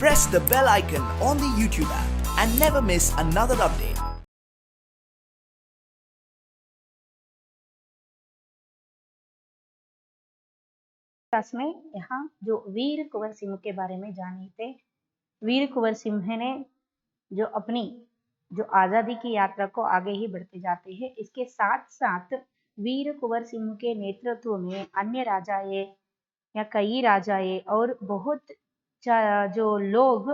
press the bell icon on the YouTube app and never miss another update. Class में यहाँ जो वीर कुंवर सिंह के बारे में जाने थे। वीर कुंवर सिंह ने जो अपनी जो आज़ादी की यात्रा को आगे ही बढ़ते जाते हैं। इसके साथ साथ वीर कुंवर सिंह के नेतृत्व में अन्य राजाए या कई राजाए और बहुत जो लोग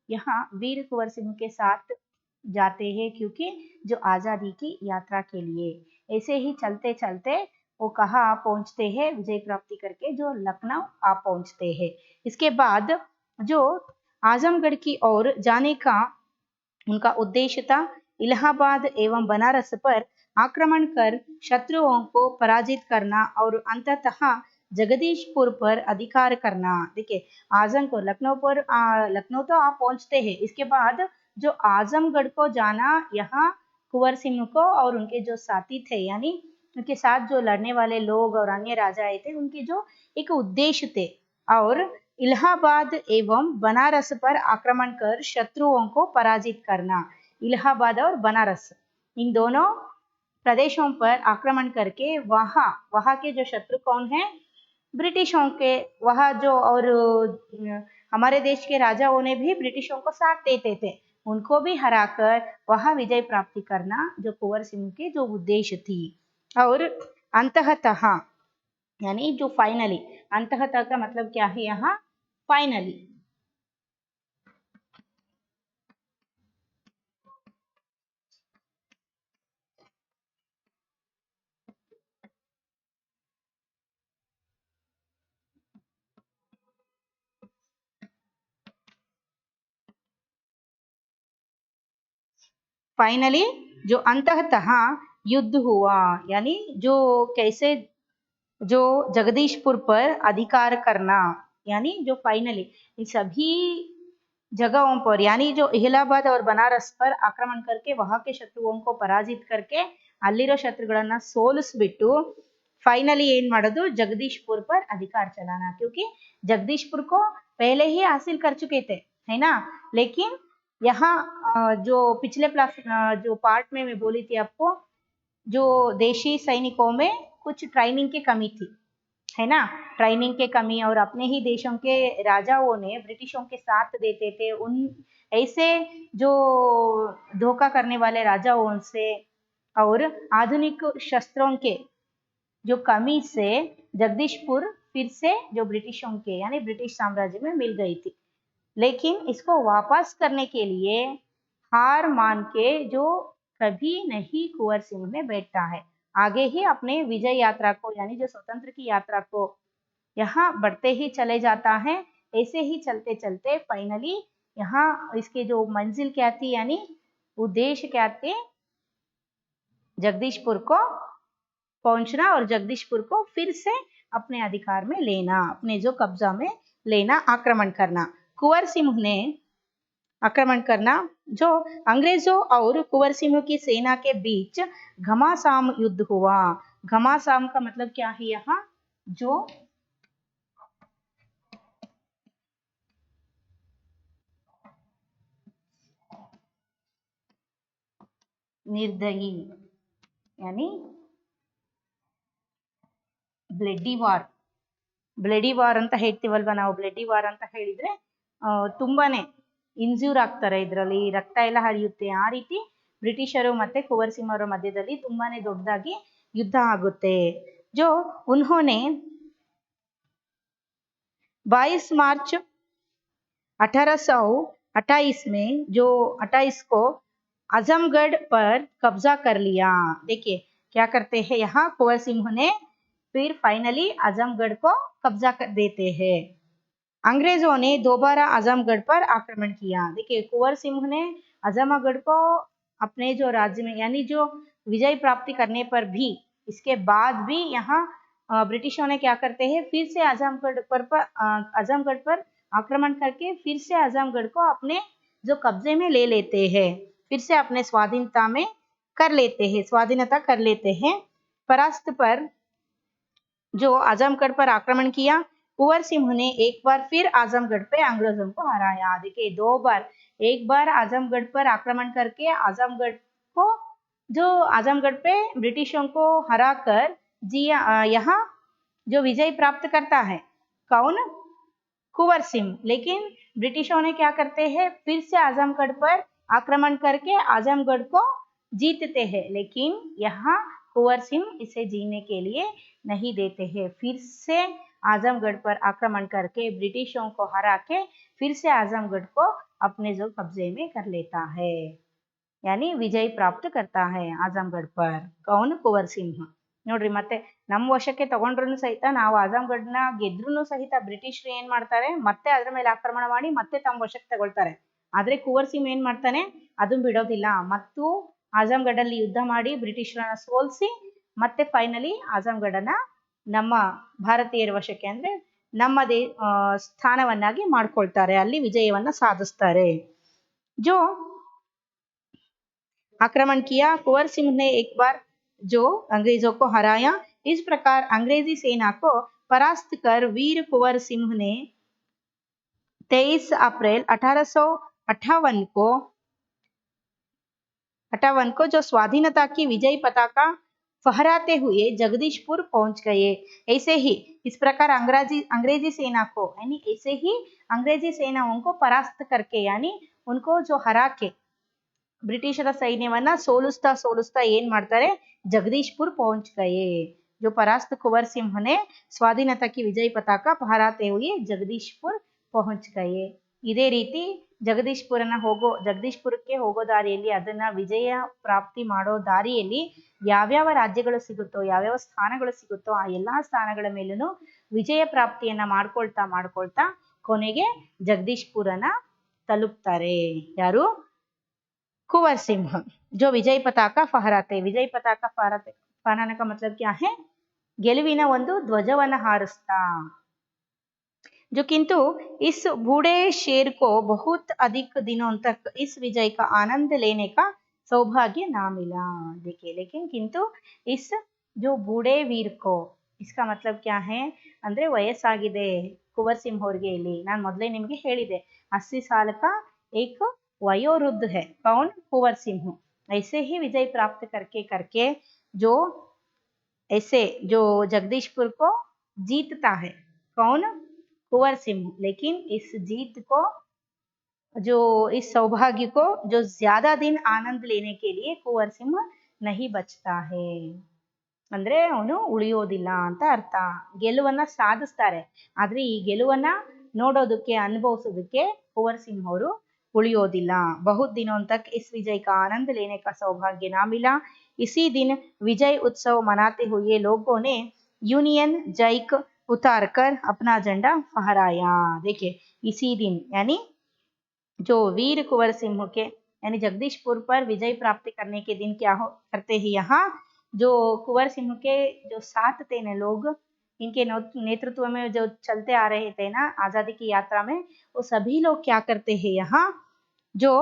यहाँ वीर कुंवर सिंह के साथ जाते हैं, क्योंकि जो आज़ादी की यात्रा के लिए। ऐसे ही चलते चलते वो कहाँ आ पहुंचते हैं, विजय प्राप्ति करके जो लखनऊ आ पहुंचते हैं। इसके बाद जो आजमगढ़ की ओर जाने का उनका उद्देश्य था, इलाहाबाद एवं बनारस पर आक्रमण कर शत्रुओं को पराजित करना और अंततः जगदीशपुर पर अधिकार करना। देखिए, आजम को लखनऊ तो आप पहुंचते हैं। इसके बाद जो आजमगढ़ को जाना, यहाँ कुंवर सिंह को और उनके जो साथी थे, यानी उनके साथ जो लड़ने वाले लोग और अन्य राजा आए थे, उनके जो एक उद्देश्य थे, और इलाहाबाद एवं बनारस पर आक्रमण कर शत्रुओं को पराजित करना। इलाहाबाद और बनारस इन दोनों प्रदेशों पर आक्रमण करके वहाँ के जो शत्रु कौन है, ब्रिटिशों के, वहाँ जो और हमारे देश के राजाओं ने भी ब्रिटिशों को साथ देते थे, उनको भी हराकर वहाँ विजय प्राप्ति करना जो कुंवर सिंह के जो उद्देश्य थी। और अंततः यानी जो फाइनली, अंततः का मतलब क्या है यहाँ, फाइनली। फाइनली जो अंततः युद्ध हुआ, यानी जो कैसे जो जगदीशपुर पर अधिकार करना, यानी जो फाइनली इन सभी जगहों पर, यानी जो इलाहाबाद और बनारस पर आक्रमण करके वहां के शत्रुओं को पराजित करके ಅಲ್ಲಿರೋ ಶತ್ರುಗಳನ್ನ ಸೋಲಿಸ್ಬಿಟ್ಟು फाइनली ಏನ್ ಮಾಡೋದು, जगदीशपुर पर अधिकार चलाना। क्योंकि जगदीशपुर को पहले ही हासिल कर चुके थे, है ना। लेकिन यहाँ जो पिछले जो पार्ट में मैं बोली थी आपको, जो देशी सैनिकों में कुछ ट्रेनिंग की कमी थी, है ना। ट्रेनिंग के कमी, और अपने ही देशों के राजाओं ने ब्रिटिशों के साथ देते थे। उन ऐसे जो धोखा करने वाले राजाओं से और आधुनिक शस्त्रों के जो कमी से जगदीशपुर फिर से जो ब्रिटिशों के, यानी ब्रिटिश साम्राज्य में मिल गई थी। लेकिन इसको वापस करने के लिए हार मान के जो कभी नहीं कुंवर सिंह ने बैठा है, आगे ही अपने विजय यात्रा को, यानी जो स्वतंत्र की यात्रा को यहाँ बढ़ते ही चले जाता है। ऐसे ही चलते चलते फाइनली यहाँ इसके जो मंजिल क्या थी, यानी उद्देश्य क्या थे, जगदीशपुर को पहुंचना और जगदीशपुर को फिर से अपने अधिकार में लेना, अपने जो कब्जा में लेना, आक्रमण करना। कुंवर सिंह ने आक्रमण करना, जो अंग्रेजों और कुंवर सिंह की सेना के बीच घमासान युद्ध हुआ। घमासान का मतलब क्या है यहाँ, जो निर्दयी, यानी ಬ್ಲಡಿ ವಾರ್ ಅಂತ ಹೇಳ್ತೀವಲ್ವಾ ನಾವು। ಬ್ಲಡಿ ವಾರ್ ಅಂತ ಹೇಳಿದ್ರೆ ತುಂಬಾನೇ ಇಂಜ್ಯೂರ್ ಆಗ್ತಾರೆ, ಇದರಲ್ಲಿ ರಕ್ತ ಎಲ್ಲ ಹರಿಯುತ್ತೆ। ಆ ರೀತಿ ಬ್ರಿಟಿಷರು ಮತ್ತೆ ಕುಂವರ್ ಸಿಂಗ್ ಅವರ ಮಧ್ಯದಲ್ಲಿ ತುಂಬಾನೇ ದೊಡ್ಡದಾಗಿ ಯುದ್ಧ ಆಗುತ್ತೆ। जो उन्होंने 22 मार्च 1828 में जो 28 को आजमगढ़ पर कब्जा कर लिया। देखिए क्या करते हैं यहाँ, कुंवर सिंह ने फिर फाइनली आजमगढ़ को कब्जा कर देते हैं। अंग्रेजों ने दोबारा आजमगढ़ पर आक्रमण किया। देखिए कुंवर सिंह ने आजमगढ़ को अपने जो राज्य में, यानी जो विजय प्राप्ति करने पर भी, इसके बाद भी यहाँ ब्रिटिशों ने क्या करते हैं, फिर से आजमगढ़ पर आक्रमण करके फिर से आजमगढ़ को अपने जो कब्जे में ले लेते हैं, फिर से अपने स्वाधीनता कर लेते हैं। परास्त पर जो आजमगढ़ पर आक्रमण किया, कुंवर सिंह ने एक बार फिर आजमगढ़ पे अंग्रेजों को हराया। देखिए 2 बार, एक बार आजमगढ़ पर आक्रमण करके आजमगढ़ को जो आजमगढ़ पे ब्रिटिशों को हराकर जी यहाँ जो विजय प्राप्त करता है कौन? कुंवर सिंह। लेकिन ब्रिटिशों ने क्या करते हैं, फिर से आजमगढ़ पर आक्रमण करके आजमगढ़ को जीतते हैं, लेकिन यहाँ कुंवर सिंह इसे जीने के लिए नहीं देते हैं। फिर से आजमगढ़ पर आक्रमण करके ब्रिटिशों को हरा के फिर से आजमगढ़ को अपने जो कब्जे में कर लेता है, यानी विजय प्राप्त करता है आजमगढ़ पर कौन? कुंवर सिंह। ನೋಡ್ರಿ ಮತ್ತೆ ನಮ್ಮ ವಶಕ್ಕೆ ತಗೊಂಡ್ರು ಸಹಿತ ನಾವು ಆಜಂಗಢನ ಗೆದ್ರೂ ಸಹಿತ ಬ್ರಿಟಿಷರು ಏನ್ ಮಾಡ್ತಾರೆ, ಮತ್ತೆ ಅದ್ರ ಮೇಲೆ ಆಕ್ರಮಣ ಮಾಡಿ ಮತ್ತೆ ತಮ್ಮ ವಶಕ್ಕೆ ತಗೊಳ್ತಾರೆ. ಆದ್ರೆ ಕುಂವರ್ ಸಿಂಹ ಏನ್ ಮಾಡ್ತಾನೆ, ಅದನ್ನ ಬಿಡೋದಿಲ್ಲ. ಮತ್ತು ಆಜಂಗಢಲ್ಲಿ ಯುದ್ಧ ಮಾಡಿ ಬ್ರಿಟಿಷರನ್ನ ಸೋಲಿಸಿ ಮತ್ತೆ ಫೈನಲಿ ಆಜಂಗಢನ ನಮ್ಮ ಭಾರತೀಯರ ವಶಕ್ಕೆ ಅಂದ್ರೆ ನಮ್ಮ ಸ್ಥಾನವನ್ನಾಗಿ ಮಾಡ್ಕೊಳ್ತಾರೆ, ಅಲ್ಲಿ ವಿಜಯವನ್ನ ಸಾಧಿಸ್ತಾರೆ. जो आक्रमण किया, कुंवर सिंह ने एक बार जो अंग्रेजों को हराया। इस प्रकार अंग्रेजी सेना को परास्त कर वीर कुंवर सिंह ने 23 अप्रैल 1858 को जो स्वाधीनता की विजय पताका फहराते हुए जगदीशपुर पहुंच गए। ऐसे ही इस प्रकार अंग्रेजी सेना को यानी ऐसे ही अंग्रेजी सेनाओं को परास्त करके यानी उनको जो हरा के ಬ್ರಿಟಿಷರ ಸೈನ್ಯವನ್ನ ಸೋಲಿಸ್ತಾ ಏನ್ ಮಾಡ್ತಾರೆ, ಜಗದೀಶ್ಪುರ್ ಪहुंच गए। जो परास्त कुंवर सिंह ने स्वाधीनता की विजय पताका फहराते हुए जगदीशपुर पहुंच गए। ಇದೇ ರೀತಿ ಜಗದೀಶ್ಪುರಕ್ಕೆ ಹೋಗೋ ದಾರಿಯಲ್ಲಿ ಅದನ್ನ ವಿಜಯ ಪ್ರಾಪ್ತಿ ಮಾಡೋ ದಾರಿಯಲ್ಲಿ ಯಾವ್ಯಾವ ರಾಜ್ಯಗಳು ಸಿಗುತ್ತೋ, ಯಾವ್ಯಾವ ಸ್ಥಾನಗಳು ಸಿಗುತ್ತೋ ಆ ಎಲ್ಲಾ ಸ್ಥಾನಗಳ ಮೇಲೂ ವಿಜಯ ಪ್ರಾಪ್ತಿಯನ್ನ ಮಾಡ್ಕೊಳ್ತಾ ಕೊನೆಗೆ ಜಗದೀಶ್ಪುರನ ತಲುಪ್ತಾರೆ. ಯಾರು? कुंवर सिंह। जो विजय पताका फहराते, विजय पताका फहराने का मतलब क्या है? ಗೆಲುವಿನ ಒಂದು ಧ್ವಜವನ್ನ ಹಾರಿಸ್ತಾ। जो किंतु इस बूढ़े शेर को बहुत अधिक दिनों तक इस विजय का आनंद लेने का सौभाग्य ना मिला। देखिए लेकिन किंतु इस जो बूढ़े वीर को, इसका मतलब क्या है ಅಂದ್ರೆ ವಯಸ್ಸಾಗಿದೆ ಕುಂವರ್ ಸಿಂಹ ಅವರಿಗೆ. ಇಲ್ಲಿ ನಾನು ಮೊದಲೇ ನಿಮಗೆ ಹೇಳಿದೆ 80 साल का एक वयोवृद्ध है कौन? कुंवर सिंह। ऐसे ही विजय प्राप्त करके जो ऐसे जो जगदीशपुर को जीतता है कौन? कुंवर सिंह। लेकिन इस जीत को जो इस सौभाग्य को जो ज्यादा दिन आनंद लेने के लिए कुंवर सिंह नहीं बचता है, ಅಂದ್ರೆ ಅವನು ಉಳಿಯೋದಿಲ್ಲ ಅಂತ ಅರ್ಥ. ಗೆಲುವನ್ನ ಸಾಧಿಸ್ತಾರೆ, ಆದ್ರೆ ಈ ಗೆಲುವನ್ನ ನೋಡೋದಕ್ಕೆ ಅನುಭವಿಸೋದಕ್ಕೆ कुंवर सिंह ಅವರು उड़ियोदिल्ला। बहुत दिनों तक इस विजय का आनंद लेने का सौभाग्य ना मिला। इसी दिन विजय उत्सव मनाते हुए लोगों ने यूनियन जैक उतारकर अपना झंडा फहराया। देखिए इसी दिन यानी जो वीर कुंवर सिंह के यानी जगदीशपुर पर विजय प्राप्त करने के दिन क्या करते हैं, यहाँ जो कुंवर सिंह के जो साथ थे न लोग, इनके नेतृत्व में जो चलते आ रहे थे ना आजादी की यात्रा में, वो सभी लोग क्या करते हैं, यहाँ जो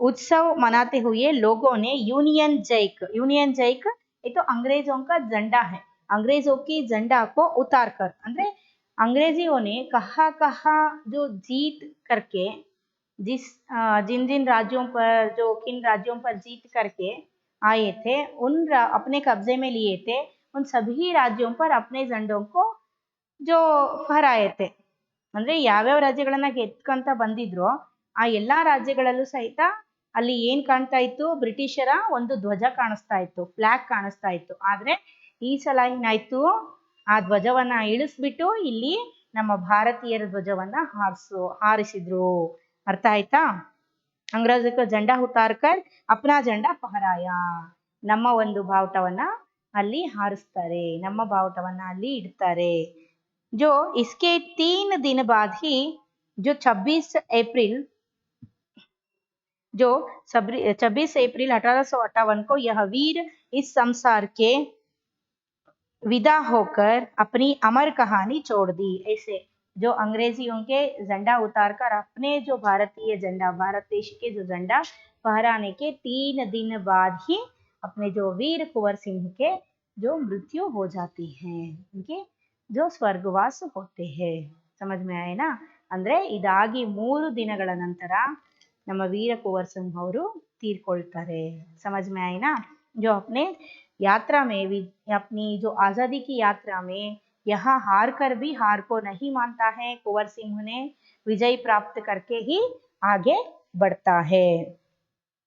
उत्सव मनाते हुए लोगों ने यूनियन जैक ये तो अंग्रेजों का झंडा है, अंग्रेजों की झंडा को उतार कर ಅಂದ್ರೆ अंग्रेजियों ने कहा जो जीत करके जिन राज्यों पर जो किन राज्यों पर जीत करके आए थे अपने कब्जे में लिए थे, उन सभी राज्यों पर अपने झंडों को जो फहराए थे। ಅಂದ್ರೆ ಯಾವ್ಯಾವ ರಾಜ್ಯಗಳನ್ನ ಗೆದ್ಕೊಂತ ಬಂದಿದ್ರು ಆ ಎಲ್ಲಾ ರಾಜ್ಯಗಳಲ್ಲೂ ಸಹಿತ ಅಲ್ಲಿ ಏನ್ ಕಾಣ್ತಾ ಇತ್ತು, ಬ್ರಿಟಿಷರ ಒಂದು ಧ್ವಜ ಕಾಣಿಸ್ತಾ ಇತ್ತು, ಫ್ಲಾಗ್ ಕಾಣಿಸ್ತಾ ಇತ್ತು. ಆದ್ರೆ ಈ ಸಲ ಏನಾಯ್ತು, ಆ ಧ್ವಜವನ್ನ ಇಳಿಸ್ಬಿಟ್ಟು ಇಲ್ಲಿ ನಮ್ಮ ಭಾರತೀಯರ ಧ್ವಜವನ್ನ ಹಾರಿಸಿದ್ರು. ಅರ್ಥ ಆಯ್ತಾ? ಅಂಗ್ರೇಜಕ झंडा उतारकर अपना झंडा फहराया, ನಮ್ಮ ಒಂದು ಬಾವುಟವನ್ನ ಅಲ್ಲಿ ಹಾರಿಸ್ತಾರೆ, ನಮ್ಮ ಬಾವುಟವನ್ನ ಅಲ್ಲಿ ಇಡ್ತಾರೆ. जो इसके 3 दिन बाद ही जो 26 अप्रैल 1858 को यह वीर इस संसार के विदा होकर अपनी अमर कहानी छोड़ दी। ऐसे जो अंग्रेजियों के झंडा उतारकर अपने जो भारतीय झंडा, भारत देश के जो झंडा फहराने के 3 दिन बाद ही अपने जो वीर कुंवर सिंह के जो मृत्यु हो जाती है, उनकी जो स्वर्गवास होते हैं। समझ में आए ना? ಅಂದ್ರೆ ಇದಾಗಿ 3 ದಿನಗಳ ನಂತರ ನಮ್ಮ ವೀರ ಕುಂವರ್ ಸಿಂಹ ಅವರು ತೀರ್ಕೊಳ್ತಾರೆ। समझ में आए ना? जो अपने यात्रा में अपनी जो आजादी की यात्रा में यहाँ हार कर भी हार को नहीं मानता है, कुंवर सिंह ने विजय प्राप्त करके ही आगे बढ़ता है।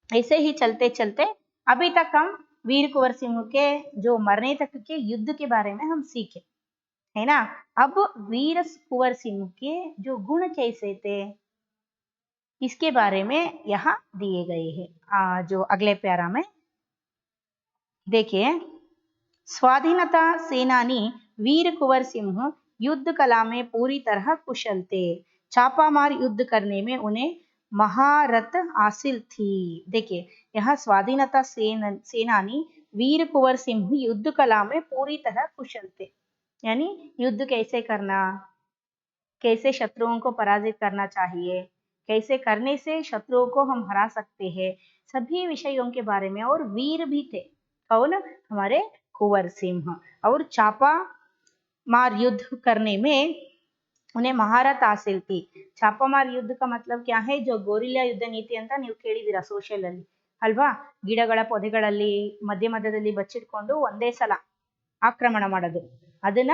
ऐसे ही चलते चलते अभी तक हम वीर कुंवर सिंह के जो मरने तक के युद्ध के बारे में हम सीखे, है ना? अब वीर कुंवर सिंह के जो गुण कैसे थे इसके बारे में यहाँ दिए गए हैं। जो अगले प्यारा में देखिए, स्वाधीनता सेनानी वीर कुंवर सिंह युद्ध कला में पूरी तरह कुशल थे। छापामार युद्ध करने में उन्हें महारत हासिल थी। देखिए, यहाँ स्वाधीनता सेनानी वीर कुंवर सिंह युद्ध कला में पूरी तरह कुशल थे, यानी युद्ध कैसे करना, कैसे शत्रुओं को पराजित करना चाहिए, कैसे करने से शत्रुओं को हम हरा सकते हैं, सभी विषयों के बारे में। और वीर भी थे, कौन? हमारे कुंवर सिंह। और छापा मार युद्ध करने में उन्हें महारत हासिल थी। छापामार युद्ध का मतलब क्या है? जो ಗೋರಿಲ್ಲಾ ಯುದ್ಧ ನೀತಿ ಅಂತ ನೀವು ಕೇಳಿದಿರಾ ಸೋಷಿಯಲ್ ಅಲ್ಲಿ ಅಲ್ವಾ? ಗಿಡಗಳ ಪೊದೆಗಳಲ್ಲಿ ಮಧ್ಯ ಮಧ್ಯದಲ್ಲಿ ಬಚ್ಚಿಟ್ಕೊಂಡು ಒಂದೇ ಸಲ आक्रमण ಮಾಡೋದು, ಅದನ್ನ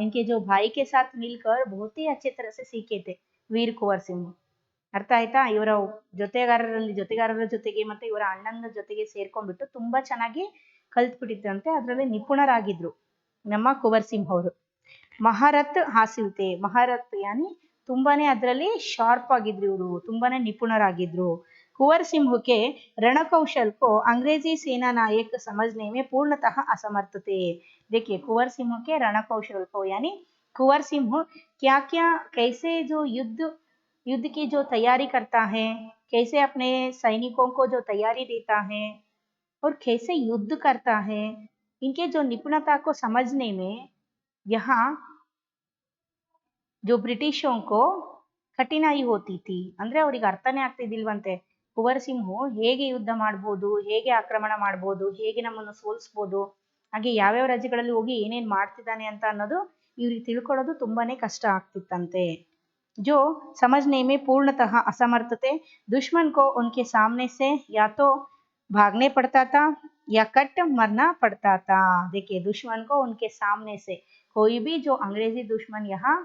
इनके जो भाई के साथ मिलकर बहुत ही अच्छे तरह से सीखे थे वीर कुंवर सिंह। ಅರ್ಥ ಆಯ್ತಾ? ಇವರ ಜೊತೆಗಾರರ ಜೊತೆಗೆ ಮತ್ತೆ ಇವರ ಅಣ್ಣನ ಜೊತೆಗೆ ಸೇರ್ಕೊಂಡ್ಬಿಟ್ಟು ತುಂಬಾ ಚೆನ್ನಾಗಿ ಕಲ್ತ್ಬಿಟ್ಟಿದ್ರಂತೆ, ಅದರಲ್ಲಿ ನಿಪುಣರಾಗಿದ್ರು ನಮ್ಮ ಕುಂವರ್ ಸಿಂಹ ಅವರು। ಮಹಾರತ್ ಹಾಸಿಲ್ತೆ, ಮಹಾರತ್ ಯಾನಿ ತುಂಬಾನೇ ಅದರಲ್ಲಿ ಶಾರ್ಪ್ ಆಗಿದ್ರು ಇವರು, ತುಂಬಾನೇ ನಿಪುಣರಾಗಿದ್ರು। कुंवर सिंह के रणकौशल को अंग्रेजी सेना नायक समझने में पूर्णतः असमर्थ थे। देखिए, कुंवर सिंह के रणकौशल को यानी कुंवर सिंह क्या क्या कैसे जो युद्ध की जो तैयारी करता है, कैसे अपने सैनिकों को जो तैयारी देता है और कैसे युद्ध करता है, इनके जो निपुणता को समझने में यहाँ जो ब्रिटिशों को ಕಠಿಣಾಯಿ ಹೋತಿ ಥಿ, ಅಂದ್ರೆ ಅವ್ರಿಗೆ ಅರ್ಥನೇ ಆಗ್ತಿದಿಲ್ವಂತೆ ಕುಂವರ್ ಸಿಂಹ ಹೇಗೆ ಯುದ್ಧ ಮಾಡ್ಬೋದು, ಹೇಗೆ ಆಕ್ರಮಣ ಮಾಡ್ಬೋದು, ಹೇಗೆ ನಮ್ಮನ್ನು ಸೋಲಿಸ್ಬೋದು, ಹಾಗೆ ಯಾವ್ಯಾವ ರಾಜ್ಯಗಳಲ್ಲಿ ಹೋಗಿ ಏನೇನ್ ಮಾಡ್ತಿದ್ದಾನೆ ಅಂತ ಅನ್ನೋದು ಇವ್ರಿಗೆ ತಿಳ್ಕೊಳ್ಳೋದು ತುಂಬಾನೇ ಕಷ್ಟ ಆಗ್ತಿತ್ತಂತೆ। जो समझने में पूर्णतः असमर्थ थे, दुश्मन को उनके सामने से या तो भागने पड़ता था या कट मरना पड़ता था। देखिए, दुश्मन को उनके सामने से, कोई भी जो अंग्रेजी दुश्मन यहाँ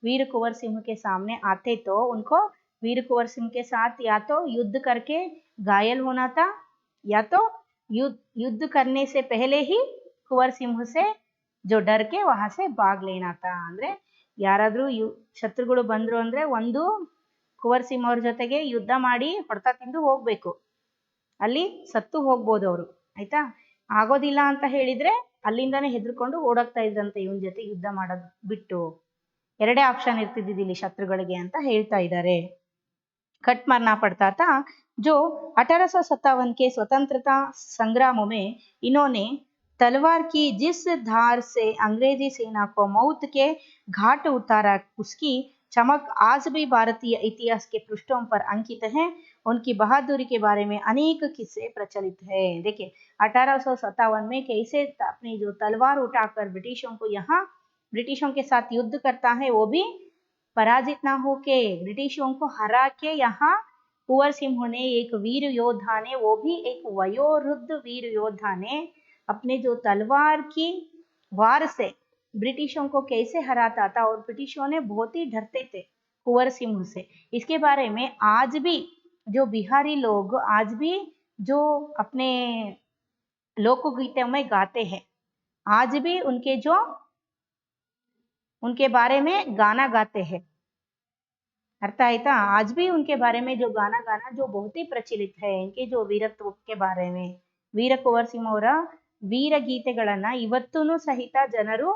वीर कुंवर सिंह के सामने आते तो उनको वीर कुंवर सिंह के साथ या तो युद्ध करके घायल होना था या तो युद्ध करने से पहले ही कुंवर सिंह से जो डर के वहां से भाग लेना था। ಅಂದ್ರೆ ಯಾರಾದ್ರೂ ಶತ್ರುಗಳು ಬಂದ್ರು ಅಂದ್ರೆ ಒಂದು ಕುಂವರ್ ಸಿಂಹ ಅವ್ರ ಜೊತೆಗೆ ಯುದ್ಧ ಮಾಡಿ ಹೊಡೆತ ತಿಂದು ಹೋಗ್ಬೇಕು, ಅಲ್ಲಿ ಸತ್ತು ಹೋಗ್ಬೋದು ಅವರು, ಆಯ್ತಾ? ಆಗೋದಿಲ್ಲ ಅಂತ ಹೇಳಿದ್ರೆ ಅಲ್ಲಿಂದಾನೇ ಹೆದರ್ಕೊಂಡು ಓಡೋಗ್ತಾ ಇದ್ರಂತೆ ಇವನ್ ಜೊತೆ ಯುದ್ಧ ಮಾಡೋದು ಬಿಟ್ಟು। ಎರಡೇ ಆಪ್ಷನ್ ಇರ್ತಿದ್ದಿದ್ದು ಇಲ್ಲಿ ಶತ್ರುಗಳಿಗೆ ಅಂತ ಹೇಳ್ತಾ ಇದ್ದಾರೆ। कट मारना पड़ता था। जो 1857 के स्वतंत्रता संग्रामों में इन्होंने तलवार की जिस धार से अंग्रेजी सेना को मौत के घाट उतारा, उसकी चमक आज भी भारतीय इतिहास के पृष्ठों पर अंकित है। उनकी बहादुरी के बारे में अनेक किस्से प्रचलित है। देखिए, 1857 में कैसे अपनी जो तलवार उठाकर ब्रिटिशों के साथ युद्ध करता है, वो भी पराजित ना होके ब्रिटिशों को हरा के यहाँ कुंवर सिंह ने, एक वीर योद्धा ने, वो भी एक वयोवृद्ध वीर योद्धा ने अपने जो तलवार की वार से ब्रिटिशों को कैसे हराता था, और ब्रिटिशों ने बहुत ही डरते थे कुंवर सिंह से। इसके बारे में आज भी जो बिहारी लोग आज भी जो अपने लोकगीतों में गाते हैं, आज भी उनके बारे में गाना गाते हैं। अर्थ आयता? आज भी उनके बारे में जो गाना जो बहुत ही प्रचलित है, इनके जो वीरत्व के बारे में। वीर कुंवर सिंह ಅವರ ವೀರ ಗೀತೆಗಳನ್ನ ಇವತ್ತೂ ಸಹಿತ ಜನರು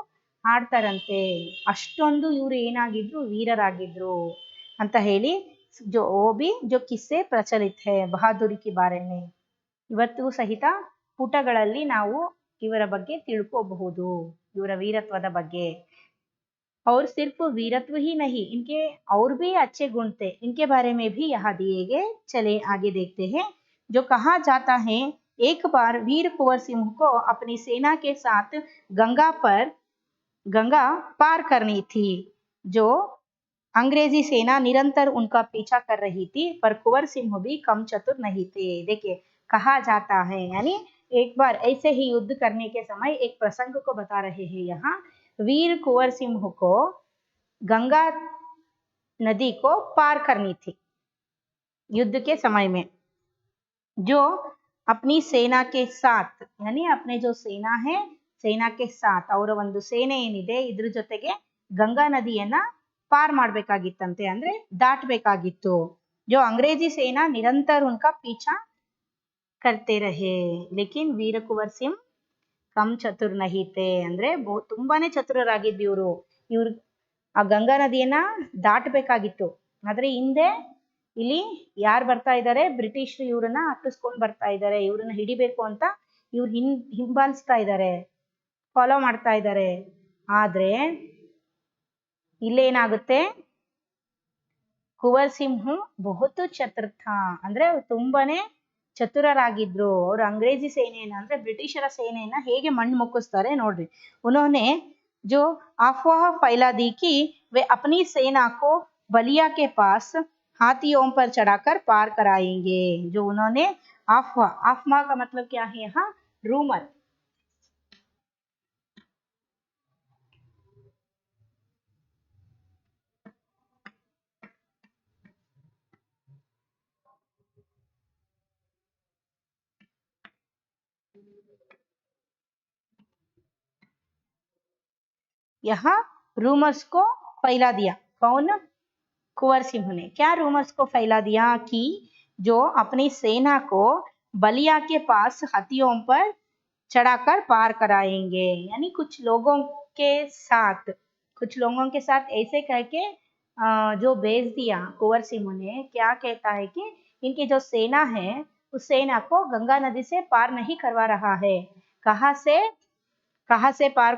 ಹಾಡ್ತಾರಂತೆ, ಅಷ್ಟೊಂದು ಇವರು ಏನಾಗಿದ್ರು ವೀರರಾಗಿದ್ರು ಅಂತ ಹೇಳಿ। जो वो भी जो किस्से प्रचलित है बहादुरी के बारे में, ಇವತ್ತು ಸಹಿತ ಪುಟಗಳಲ್ಲಿ ನಾವು ಇವರ ಬಗ್ಗೆ ತಿಳ್ಕೋಬಹುದು, ಇವರ ವೀರತ್ವದ ಬಗ್ಗೆ। और सिर्फ वीरत्व ही नहीं, इनके और भी अच्छे गुण थे, इनके बारे में भी यहाँ दिए गए। चले आगे देखते हैं। जो कहा जाता है, एक बार वीर कुंवर सिंह को अपनी सेना के साथ गंगा पर गंगा पार करनी थी। जो अंग्रेजी सेना निरंतर उनका पीछा कर रही थी, पर कुंवर सिंह भी कम चतुर नहीं थे। देखिए, कहा जाता है, यानी एक बार ऐसे ही युद्ध करने के समय एक प्रसंग को बता रहे हैं यहाँ। वीर कुंवर सिंह को गंगा नदी को पार करनी थी युद्ध के समय में। जो अपनी सेना के साथ, यानी अपने जो सेना है, ಸೇನಾ के साथ ಅವರ ಒಂದು ಸೇನೆ ಏನಿದೆ ಇದ್ರ ಜೊತೆಗೆ ಗಂಗಾ ನದಿಯನ್ನ ಪಾರ್ ಮಾಡಬೇಕಾಗಿತ್ತಂತೆ, ಅಂದ್ರೆ ದಾಟಬೇಕಾಗಿತ್ತು। जो अंग्रेजी सेना निरंतर उनका पीछा करते रहे, लेकिन वीर कुंवर सिंह कम चतुर नहीं थे, ಅಂದ್ರೆ ತುಂಬಾನೇ ಚತುರರಾಗಿದ್ದು ಇವ್ರು ಆ ಗಂಗಾ ನದಿಯನ್ನ ದಾಟಬೇಕಾಗಿತ್ತು। ಆದ್ರೆ ಹಿಂದೆ ಇಲ್ಲಿ ಯಾರು ಬರ್ತಾ ಇದ್ದಾರೆ, ಬ್ರಿಟಿಷರು ಇವ್ರನ್ನ ಅಟ್ಟಿಸ್ಕೊಂಡು ಬರ್ತಾ ಇದ್ದಾರೆ, ಇವ್ರನ್ನ ಹಿಡಿಬೇಕು ಅಂತ ಇವ್ರು ಹಿಂಬಾಲಿಸ್ತಾ ಇದ್ದಾರೆ, ಫಾಲೋ ಮಾಡ್ತಾ ಇದ್ದಾರೆ। ಆದ್ರೆ ಇಲ್ಲೇನಾಗುತ್ತೆ, ಕುಂವರ್ ಸಿಂಹ ಬಹುತು ಚತುರ್ಥ, ಅಂದ್ರೆ ತುಂಬಾನೇ ಚತುರರಾಗಿದ್ರು। ಅವರು ಅಂಗ್ರೇಜಿ ಸೇನೆಯನ್ನ, ಅಂದ್ರೆ ಬ್ರಿಟಿಷರ ಸೇನೆಯನ್ನ ಹೇಗೆ ಮಣ್ಣು ಮುಕ್ಕಿಸ್ತಾರೆ ನೋಡ್ರಿ। उन्होंने जो अफवाह फैला दी कि वे अपनी सेना को बलिया के पास हाथियों पर चढ़ाकर पार कराएंगे। जो उन्होंने अफवाह का मतलब क्या है यहाँ, रूमर। यहाँ रूमर्स को फैला दिया, कौन, कुंवर सिंह ने। क्या रूमर्स को फैला दिया कि जो अपनी सेना को बलिया के पास हाथियों पर चढ़ाकर पार कराएंगे, यानी कुछ लोगों के साथ ऐसे कह के जो भेज दिया कुंवर सिंह ने। क्या कहता है कि इनकी जो सेना है उस सेना को गंगा नदी से पार नहीं करवा रहा है। कहाँ से पार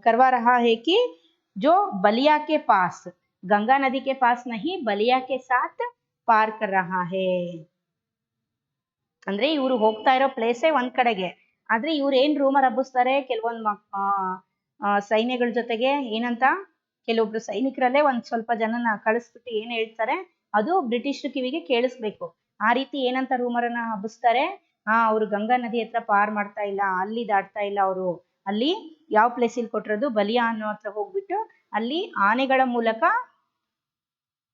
करवा रहा है कि जो बलिया के पास, गंगा नदी के पास नहीं, बलिया के साथ पार कर रहा है। ಅಂದ್ರೆ ಇವರು ಹೋಗ್ತಾ ಇರೋ ಪ್ಲೇಸೇ ಒಂದ್ ಕಡೆಗೆ, ಆದ್ರೆ ಇವ್ರು ಏನ್ ರೂಮರ್ ಹಬ್ಬಿಸ್ತಾರೆ, ಕೆಲವೊಂದು ಸೈನ್ಯಗಳ ಜೊತೆಗೆ ಏನಂತ, ಕೆಲವೊಬ್ರು ಸೈನಿಕರಲ್ಲೇ ಒಂದ್ ಸ್ವಲ್ಪ ಜನನ ಕಳಿಸ್ಬಿಟ್ಟು ಏನ್ ಹೇಳ್ತಾರೆ ಅದು ಬ್ರಿಟಿಷ್ ಕಿವಿಗೆ ಕೇಳಿಸ್ಬೇಕು। ಆ ರೀತಿ ಏನಂತ ರೂಮರನ್ನ ಹಬ್ಬಿಸ್ತಾರೆ, ಅವರು ಗಂಗಾ ನದಿ ಹತ್ರ ಪಾರ್ ಮಾಡ್ತಾ ಇಲ್ಲ, ಅಲ್ಲಿ ದಾಟ್ತಾ ಇಲ್ಲ, ಅವರು ಅಲ್ಲಿ ಯಾವ ಪ್ಲೇಸ್ ಇಲ್ಲಿ ಕೊಟ್ಟಿರೋದು ಬಲಿಯಾ ಅನ್ನೋ ಹತ್ರ ಹೋಗ್ಬಿಟ್ಟು ಅಲ್ಲಿ ಆನೆಗಳ ಮೂಲಕ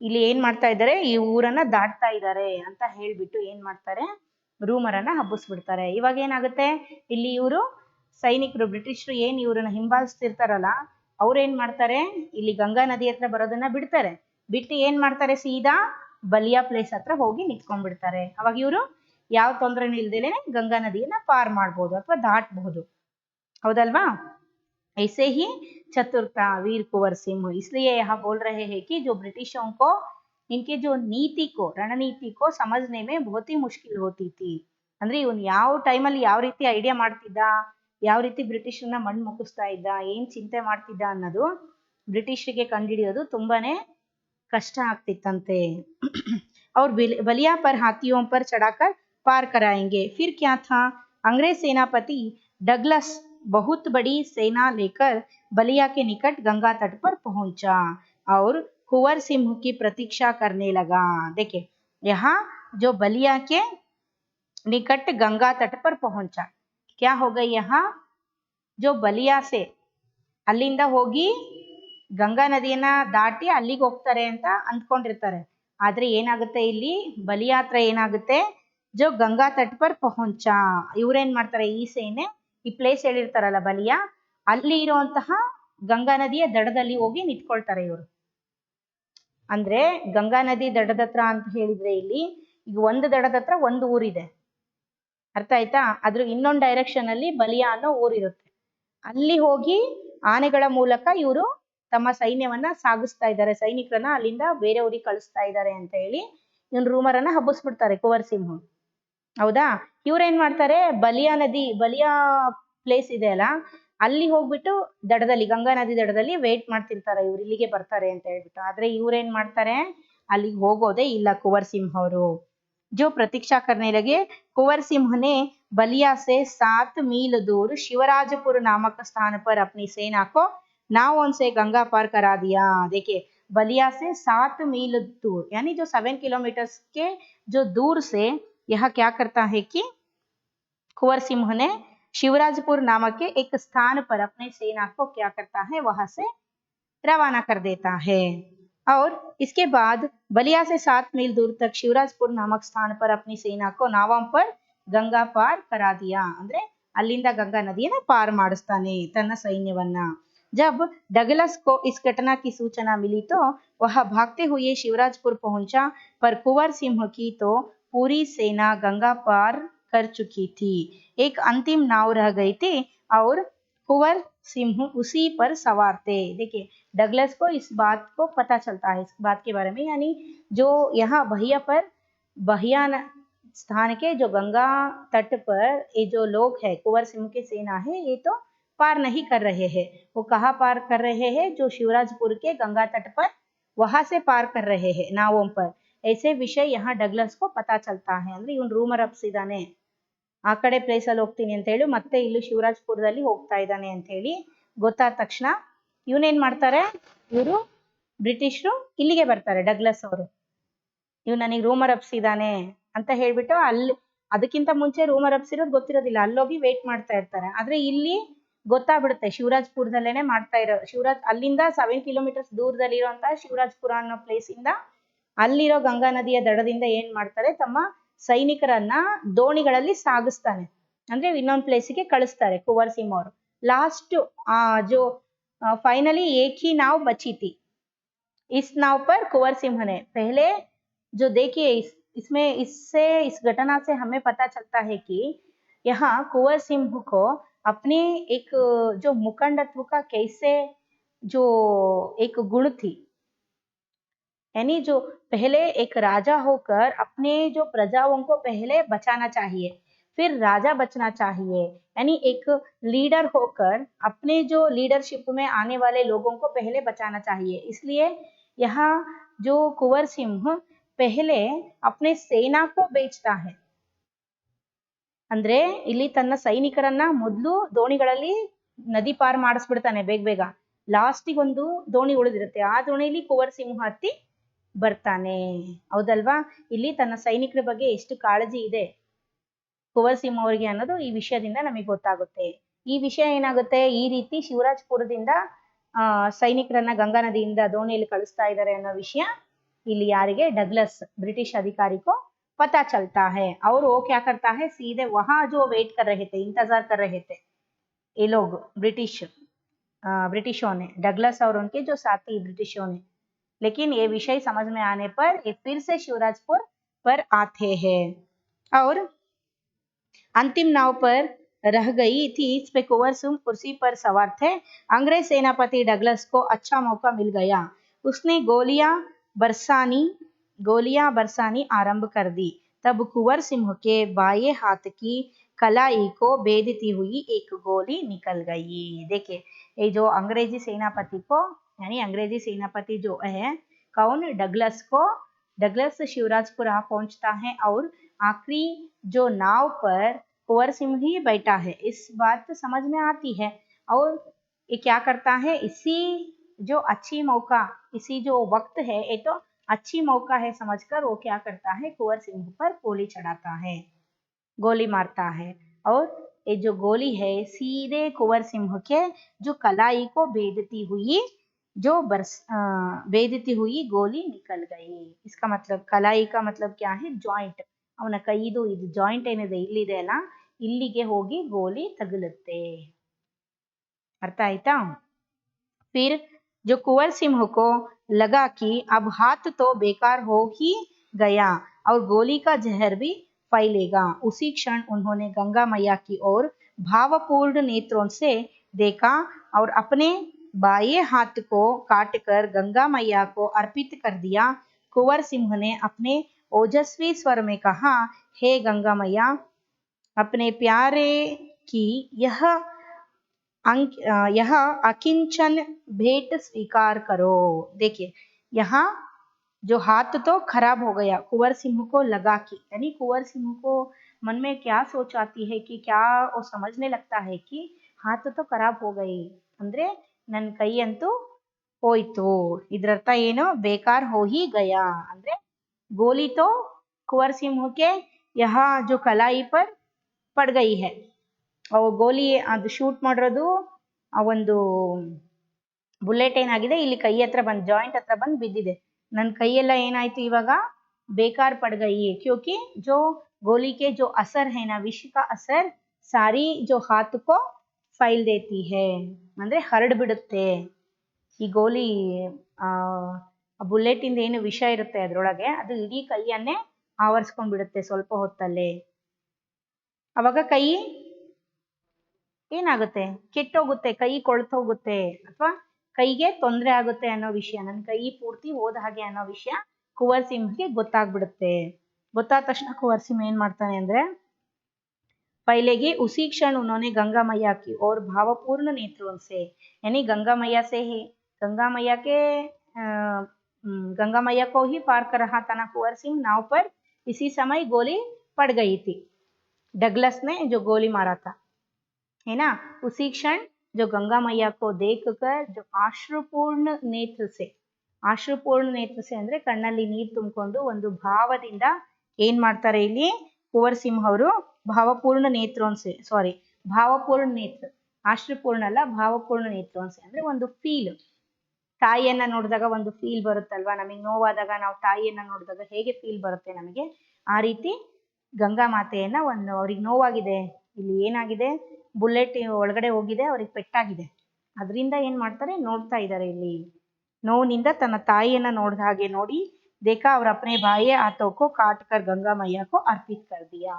ಇಲ್ಲಿ ಏನ್ ಮಾಡ್ತಾ ಇದ್ದಾರೆ, ಈ ಊರನ್ನ ದಾಟ್ತಾ ಇದ್ದಾರೆ ಅಂತ ಹೇಳ್ಬಿಟ್ಟು ಏನ್ ಮಾಡ್ತಾರೆ, ರೂಮರನ್ನ ಹಬ್ಬಿಸ್ಬಿಡ್ತಾರೆ। ಇವಾಗ ಏನಾಗುತ್ತೆ, ಇಲ್ಲಿ ಇವರು ಸೈನಿಕರು, ಬ್ರಿಟಿಷರು ಏನ್ ಇವ್ರನ್ನ ಹಿಂಬಾಲಿಸ್ತಿರ್ತಾರಲ್ಲ, ಅವ್ರೇನ್ ಮಾಡ್ತಾರೆ, ಇಲ್ಲಿ ಗಂಗಾ ನದಿ ಹತ್ರ ಬರೋದನ್ನ ಬಿಡ್ತಾರೆ, ಬಿಟ್ಟು ಏನ್ ಮಾಡ್ತಾರೆ, ಸೀದಾ ಬಲಿಯಾ ಪ್ಲೇಸ್ ಹತ್ರ ಹೋಗಿ ನಿಂತ್ಕೊಂಡ್ಬಿಡ್ತಾರೆ। ಅವಾಗ ಇವರು ಯಾವ ತೊಂದರೆನೂ ಇಲ್ದೇನೆ ಗಂಗಾ ನದಿಯನ್ನ ಪಾರ್ ಮಾಡ್ಬೋದು ಅಥವಾ ದಾಟಬಹುದು, ಹೌದಲ್ವಾ। ऐसे ही चतुरता वीर कुंवर सिंह, इसलिए यहाँ बोल रहे हैं कि जो ब्रिटिशों को इनके जो नीति को, रणनीति को समझने में बहुत ही मुश्किल होती थी। ಅಂದ್ರೆ ಇವನು ಯಾವ ಟೈಮಲ್ಲಿ ಯಾವ ರೀತಿ ಐಡಿಯಾ ಮಾಡ್ತಿದ್ದ, ಯಾವ ರೀತಿ ಬ್ರಿಟಿಷರನ್ನ ಮಣ್ಣು ಮುಕ್ಕಿಸ್ತಾ ಇದ್ದ, ಏನ್ ಚಿಂತೆ ಮಾಡ್ತಿದ್ದ ಅನ್ನೋದು ಬ್ರಿಟಿಷರಿಗೆ ಕಂಡುಹಿಡಿಯೋದು ತುಂಬಾನೇ ಕಷ್ಟ ಆಗ್ತಿತ್ತಂತೆ। और बलिया पर हाथियों पर चढ़ाकर पार कराएंगे। फिर क्या था, अंग्रेज सेनापति डगलस बहुत बड़ी सेना लेकर बलिया के निकट गंगा तट पर पहुंचा और कुंवर सिंह की प्रतीक्षा करने लगा। देखिए, यहाँ जो बलिया के निकट गंगा तट पर पहुंचा, क्या हो गई, यहाँ जो बलिया से ಅಲ್ಲಿಂದ ಹೋಗಿ ಗಂಗಾ ನದಿಯನ್ನ ದಾಟಿ ಅಲ್ಲಿಗೆ ಹೋಗ್ತಾರೆ ಅಂತ ಅಂದ್ಕೊಂಡಿರ್ತಾರೆ, ಆದ್ರೆ ಏನಾಗುತ್ತೆ, ಇಲ್ಲಿ ಬಲಿಯಾ ಹತ್ರ ಏನಾಗುತ್ತೆ, ಜೋ ಗಂಗಾ ತಟ್ ಪರ್ ಪಹುಂಚಾ, ಇವ್ರೇನ್ ಮಾಡ್ತಾರೆ, ಈ ಸೇನೆ ಈ ಪ್ಲೇಸ್ ಹೇಳಿರ್ತಾರಲ್ಲ ಬಲಿಯಾ, ಅಲ್ಲಿ ಇರುವಂತಹ ಗಂಗಾ ನದಿಯ ದಡದಲ್ಲಿ ಹೋಗಿ ನಿಂತ್ಕೊಳ್ತಾರೆ ಇವರು। ಅಂದ್ರೆ ಗಂಗಾ ನದಿ ದಡದ ಹತ್ರ ಅಂತ ಹೇಳಿದ್ರೆ ಇಲ್ಲಿ ಈಗ ಒಂದು ದಡದ ಹತ್ರ ಒಂದು ಊರಿದೆ, ಅರ್ಥ ಆಯ್ತಾ, ಅದ್ರ ಇನ್ನೊಂದು ಡೈರೆಕ್ಷನ್ ಅಲ್ಲಿ ಬಲಿಯಾ ಅನ್ನೋ ಊರಿರುತ್ತೆ, ಅಲ್ಲಿ ಹೋಗಿ ಆನೆಗಳ ಮೂಲಕ ಇವರು ತಮ್ಮ ಸೈನ್ಯವನ್ನ ಸಾಗಿಸ್ತಾ ಇದ್ದಾರೆ, ಸೈನಿಕರನ್ನ ಅಲ್ಲಿಂದ ಬೇರೆ ಊರಿಗೆ ಕಳಿಸ್ತಾ ಇದ್ದಾರೆ ಅಂತ ಹೇಳಿ ಇವನ್ ರೂಮರನ್ನ ಹಬ್ಬಿಸ್ಬಿಡ್ತಾರೆ ಕುಂವರ್ ಸಿಂಹ, ಹೌದಾ। ಇವ್ರೇನ್ ಮಾಡ್ತಾರೆ, ಬಲಿಯಾ ಪ್ಲೇಸ್ ಇದೆ ಅಲ್ಲ, ಅಲ್ಲಿ ಹೋಗ್ಬಿಟ್ಟು ದಡದಲ್ಲಿ, ಗಂಗಾ ನದಿ ದಡದಲ್ಲಿ ವೇಟ್ ಮಾಡ್ತಿರ್ತಾರೆ, ಇವ್ರು ಇಲ್ಲಿಗೆ ಬರ್ತಾರೆ ಅಂತ ಹೇಳ್ಬಿಟ್ಟು, ಆದ್ರೆ ಇವ್ರೇನ್ ಮಾಡ್ತಾರೆ, ಅಲ್ಲಿಗೆ ಹೋಗೋದೇ ಇಲ್ಲ ಕುಂವರ್ ಸಿಂಹ ಅವರು। जो प्रतीक्षा करने लगे, कुंवर सिंह ने बलिया से 7 मील दूर शिवराजपुर नामक स्थान पर अपनी सेना को नावों से गंगा पार करा दिया। देखिए बलिया से 7 मील दूर यानी जो 7 किलोमीटर के जो दूर से यह क्या करता है कि कुंवर सिंह ने शिवराजपुर नामक के एक स्थान पर अपने सेना को क्या करता है वहां से रवाना कर देता है। और इसके बाद बलिया से 7 मील दूर तक शिवराजपुर नामक स्थान पर अपनी सेना को नावों पर ಗಂಗಾ ಪಾರ್ ಕರಾ ದಿಯಾ ಅಂದ್ರೆ ಅಲ್ಲಿಂದ ಗಂಗಾ ನದಿಯನ್ನ ಪಾರ್ ಮಾಡಿಸ್ತಾನೆ ತನ್ನ ಸೈನ್ಯವನ್ನ। जब डगलस को इस घटना की सूचना मिली तो वह भागते हुए शिवराजपुर पहुंचा, पर कुंवर सिंह की तो पूरी सेना गंगा पार कर चुकी थी। एक अंतिम नाव रह गई थी और कुंवर सिंह उसी पर सवार थे। देखिए डगलस को इस बात को पता चलता है, इस बात के बारे में, यानी जो यहाँ बहिया स्थान के जो गंगा तट पर ये जो लोग है कुंवर सिंह की सेना है ये तो पार नहीं कर रहे हैं। वो कहाँ पार कर रहे हैं? जो शिवराजपुर के गंगा तट पर वहां से पार कर रहे हैं नावों पर। ऐसे विषय यहाँ डगलಸ್ को पता चलता है। ಅಂದ್ರೆ ಇವನು ರೂಮರ್ ಹಬ್ಸಿದಾನೆ ಆ ಕಡೆ ಪ್ಲೇಸ್ ಅಲ್ಲಿ ಹೋಗ್ತೀನಿ ಅಂತ ಹೇಳಿ ಮತ್ತೆ ಇಲ್ಲಿ ಶಿವರಾಜಪುರದಲ್ಲಿ ಹೋಗ್ತಾ ಇದ್ದಾನೆ ಅಂತ ಹೇಳಿ ಗೊತ್ತಾದ ತಕ್ಷಣ ಇವನೇನ್ ಮಾಡ್ತಾರೆ, ಇವರು ಬ್ರಿಟಿಷರು ಇಲ್ಲಿಗೆ ಬರ್ತಾರೆ ಡಗ್ಲಸ್ ಅವರು, ಇವ್ ನನಗೆ ರೂಮರ್ ಹಬ್ಸಿದಾನೆ ಅಂತ ಹೇಳ್ಬಿಟ್ಟು ಅಲ್ಲಿ ಅದಕ್ಕಿಂತ ಮುಂಚೆ ರೂಮರ್ ಹಬ್ಸಿರೋದು ಗೊತ್ತಿರೋದಿಲ್ಲ, ಅಲ್ಲೋಗಿ ವೇಟ್ ಮಾಡ್ತಾ ಇರ್ತಾರೆ। ಆದ್ರೆ ಇಲ್ಲಿ ಗೊತ್ತಾಗ್ಬಿಡುತ್ತೆ ಶಿವರಾಜಪುರದಲ್ಲೇನೆ ಮಾಡ್ತಾ ಇರೋ ಅಲ್ಲಿಂದ 7 ಕಿಲೋಮೀಟರ್ಸ್ ದೂರದಲ್ಲಿ ಇರುವಂತಹ ಶಿವರಾಜಪುರ ಅನ್ನೋ ಪ್ಲೇಸ್ ಇಂದ ಅಲ್ಲಿರೋ ಗಂಗಾ ನದಿಯ ದಡದಿಂದ ಏನ್ ಮಾಡ್ತಾರೆ, ತಮ್ಮ ಸೈನಿಕರನ್ನ ದೋಣಿಗಳಲ್ಲಿ ಸಾಗಿಸ್ತಾನೆ, ಅಂದ್ರೆ ಇನ್ನೊಂದು ಪ್ಲೇಸಿಗೆ ಕಳಿಸ್ತಾರೆ ಕುಂವರ್ ಸಿಂह ಅವರು। लास्ट जो फाइनली एक ही नाव बची थी, इस नाव पर कुंवर सिंह ने पहले जो देखिए इसमें इस घटना से हमें पता चलता है कि यहाँ कुंवर सिंह को अपने एक जो मुखंडत्व का कैसे जो एक गुण थी, यानी जो पहले एक राजा होकर अपने जो प्रजाओं को पहले बचाना चाहिए, फिर राजा बचना चाहिए, यानी एक लीडर होकर अपने जो लीडरशिप में आने वाले लोगों को पहले बचाना चाहिए। इसलिए यहाँ जो कुंवर सिंह पहले अपने सेना को बेचता है, ಅಂದ್ರೆ ಇಲ್ಲಿ ತನ್ನ ಸೈನಿಕರನ್ನ ಮೊದಲು ದೋಣಿಗಳಲ್ಲಿ ನದಿ ಪಾರ್ ಮಾಡಿಸ್ಬಿಡ್ತಾನೆ ಬೇಗ ಬೇಗ, ಲಾಸ್ಟಿಗೆ ಒಂದು ದೋಣಿ ಉಳಿದಿರುತ್ತೆ, ಆ ದೋಣಿಲಿ ಕುಂವರ್ ಸಿಂಹ ಹತ್ತಿ ಬರ್ತಾನೆ, ಹೌದಲ್ವಾ? ಇಲ್ಲಿ ತನ್ನ ಸೈನಿಕರ ಬಗ್ಗೆ ಎಷ್ಟು ಕಾಳಜಿ ಇದೆ ಕುಂವರ್ ಸಿಂಹ ಅವರಿಗೆ ಅನ್ನೋದು ಈ ವಿಷಯದಿಂದ ನಮಗೆ ಗೊತ್ತಾಗುತ್ತೆ। ಈ ವಿಷಯ ಏನಾಗುತ್ತೆ, ಈ ರೀತಿ ಶಿವರಾಜಪುರದಿಂದ ಸೈನಿಕರನ್ನ ಗಂಗಾ ನದಿಯಿಂದ ದೋಣಿಯಲ್ಲಿ ಕಳಿಸ್ತಾ ಇದ್ದಾರೆ ಅನ್ನೋ ವಿಷಯ ಇಲ್ಲಿ ಯಾರಿಗೆ, डगलस ब्रिटिश अधिकारी को पता चलता है। और वो क्या करता है, सीधे वहां जो वेट कर रहे थे, इंतजार कर रहे थे ये लोग ब्रिटिशों ने, डगलस और उनके जो साथी ब्रिटिशों ने, लेकिन ये विषय समझ में आने पर ये फिर से शिवराजपुर पर आते हैं। और अंतिम नाव पर रह गई थी, इस पे कुंवर सिंह कुर्सी पर सवार थे। अंग्रेज सेनापति डगलस को अच्छा मौका मिल गया, उसने गोलियां बरसानी आरंभ कर दी। तब कुंवर सिंह के बाएं हाथ की कलाई को भेदती हुई एक गोली निकल गई। देखिए ये जो अंग्रेजी सेनापति को, यानी अंग्रेजी सेनापति जो है कौन, डगलस शिवराजपुर पहुंचता है और आखिरी जो नाव पर कुंवर सिंह ही बैठा है, इस बात समझ में आती है। और ये क्या करता है, इसी जो अच्छी मौका, इसी जो वक्त है, ये तो अच्छी मौका है समझकर वो क्या करता है, कुंवर सिंह पर गोली चढ़ाता है, गोली मारता है। और ये जो गोली है सीधे कुंवर सिंह के जो कलाई को भेदती हुई गोली निकल गई। इसका मतलब कलाई का मतलब क्या है, ಜಾಯಿಂಟ್, ಅವನ ಕೈದು ಇದು ಜಾಯಿಂಟ್ ಏನಿದೆ ಇಲ್ಲಿದೆ ಅಲ್ಲ, ಇಲ್ಲಿಗೆ ಹೋಗಿ ಗೋಲಿ ತಗುಲುತ್ತೆ, ಅರ್ಥ ಆಯ್ತಾ? फिर जो कुंवर सिंह को लगा कि अब हाथ तो बेकार हो ही गया और गोली का जहर भी फैलेगा, उसी क्षण उन्होंने गंगा मैया की ओर भावपूर्ण नेत्रों से देखा और अपने बाएं हाथ को काटकर गंगा मैया को अर्पित कर दिया। कुंवर सिंह ने अपने ओजस्वी स्वर में कहा, हे गंगा मैया, अपने प्यारे की यह अकिंचन भेंट स्वीकार करो। देखिए यहाँ जो हाथ तो खराब हो गया कुंवर सिंह को लगा कि, यानी कुंवर सिंह को मन में क्या सोच आती है कि क्या वो समझने लगता है कि हाथ तो खराब हो गई ಅಂದ್ರೆ ನನ್ನ ಕೈ ಅಂತೂ ಹೋಯ್ತು, ಇದರರ್ಥ ಏನು, ಬೇಕಾರ हो ही गया ಅಂದ್ರೆ गोली तो कुंवर सिंह के यहाँ जो कलाई पर पड़ गई है. ಅವು ಗೋಲಿ ಅದು ಶೂಟ್ ಮಾಡಿರೋದು ಆ ಒಂದು ಬುಲೆಟ್ ಏನಾಗಿದೆ ಇಲ್ಲಿ ಕೈ ಹತ್ರ ಬಂದು ಜಾಯಿಂಟ್ ಹತ್ರ ಬಂದು ಬಿದ್ದಿದೆ. ನನ್ನ ಕೈಯೆಲ್ಲ ಏನಾಯ್ತು ಇವಾಗ ಬೇಕಾರ ಪಡ್ गई क्योंकि जो गोली के जो असर है ना विष का असर सारी जो हाथ को फैल देती है ಅಂದ್ರೆ ಹರಡ್ಬಿಡುತ್ತೆ. ಈ ಗೋಲಿ ಬುಲೆಟ್ ಇಂದ ಏನು ವಿಷ ಇರುತ್ತೆ ಅದ್ರೊಳಗೆ ಅದು ಇಡೀ ಕೈಯನ್ನೇ ಆವರಿಸ್ಕೊಂಡ್ಬಿಡುತ್ತೆ ಸ್ವಲ್ಪ ಹೊತ್ತಲ್ಲೇ. ಅವಾಗ ಕೈ ಏನಾಗುತ್ತೆ, ಕೆಟ್ಟೋಗುತ್ತೆ, ಕೈ ಕೊಳ್ತೋಗುತ್ತೆ ಅಥವಾ ಕೈಗೆ ತೊಂದರೆ ಆಗುತ್ತೆ ಅನ್ನೋ ವಿಷಯ, ನನ್ನ ಕೈ ಪೂರ್ತಿ ಹೋದ ಹಾಗೆ ಅನ್ನೋ ವಿಷಯ ಕುಂವರ್ ಸಿಂಹಗೆ ಗೊತ್ತಾಗ್ಬಿಡುತ್ತೆ. ಗೊತ್ತಾದ ತಕ್ಷಣ ಕುಂವರ್ ಸಿಂಹ ಏನ್ ಮಾಡ್ತಾನೆ ಅಂದ್ರೆ पहलेगी उसी क्षण उन्होंने गंगा मैया की और भावपूर्ण नेत्रों से, यानी गंगा मैया से ही गंगा मैया के गंगा मैया को ही पार कर रहा था ना कुंवर सिंह नाव पर, इसी समय गोली पड़ गई थी. डगलस ने जो गोली मारा था है ना, उसी क्षण जो गंगा मैया को देखकर जो ಆಶ್ರುಪೂರ್ಣ ನೇತ್ರ से, ಆಶ್ರುಪೂರ್ಣ ನೇತ್ರ से ಅಂದ್ರೆ ಕಣ್ಣಲ್ಲಿ ನೀರು ತುಂಬಿಕೊಂಡು ಒಂದು ಭಾವದಿಂದ ಏನ್ ಮಾಡ್ತಾರೆ ಇಲ್ಲಿ ಕುಂವರ್ ಸಿಂಹ ಅವರು ಭಾವಪೂರ್ಣ ನೇತ್ರೋನ್ಸೆ, ಸಾರಿ ಭಾವಪೂರ್ಣ ನೇತ್ರ, ಆಶ್ರುಪೂರ್ಣ ಅಲ್ಲ ಭಾವಪೂರ್ಣ ನೇತ್ರೋನ್ಸೆ ಅಂದ್ರೆ ಒಂದು ಫೀಲ್. ತಾಯಿಯನ್ನ ನೋಡಿದಾಗ ಒಂದು ಫೀಲ್ ಬರುತ್ತಲ್ವಾ, ನಮಗೆ ನೋವಾದಾಗ ನಾವು ತಾಯಿಯನ್ನ ನೋಡಿದಾಗ ಹೇಗೆ ಫೀಲ್ ಬರುತ್ತೆ ನಮಗೆ, ಆ ರೀತಿ ಗಂಗಾ ಮಾತೆಯನ್ನ ಒಂದು ಅವ್ರಿಗೆ ನೋವಾಗಿದೆ, ಇಲ್ಲಿ ಏನಾಗಿದೆ ಬುಲೆಟ್ ಒಳಗಡೆ ಹೋಗಿದೆ, ಅವ್ರಿಗೆ ಪೆಟ್ಟಾಗಿದೆ, ಅದರಿಂದ ಏನ್ ಮಾಡ್ತಾರೆ ನೋಡ್ತಾ ಇದ್ದಾರೆ ಇಲ್ಲಿ ನೋವಿನಿಂದ ತನ್ನ ತಾಯಿಯನ್ನ ನೋಡಿದ ಹಾಗೆ ನೋಡಿ देखा और अपने बाएं हाथों को काट कर गंगा मैया को अर्पित कर दिया.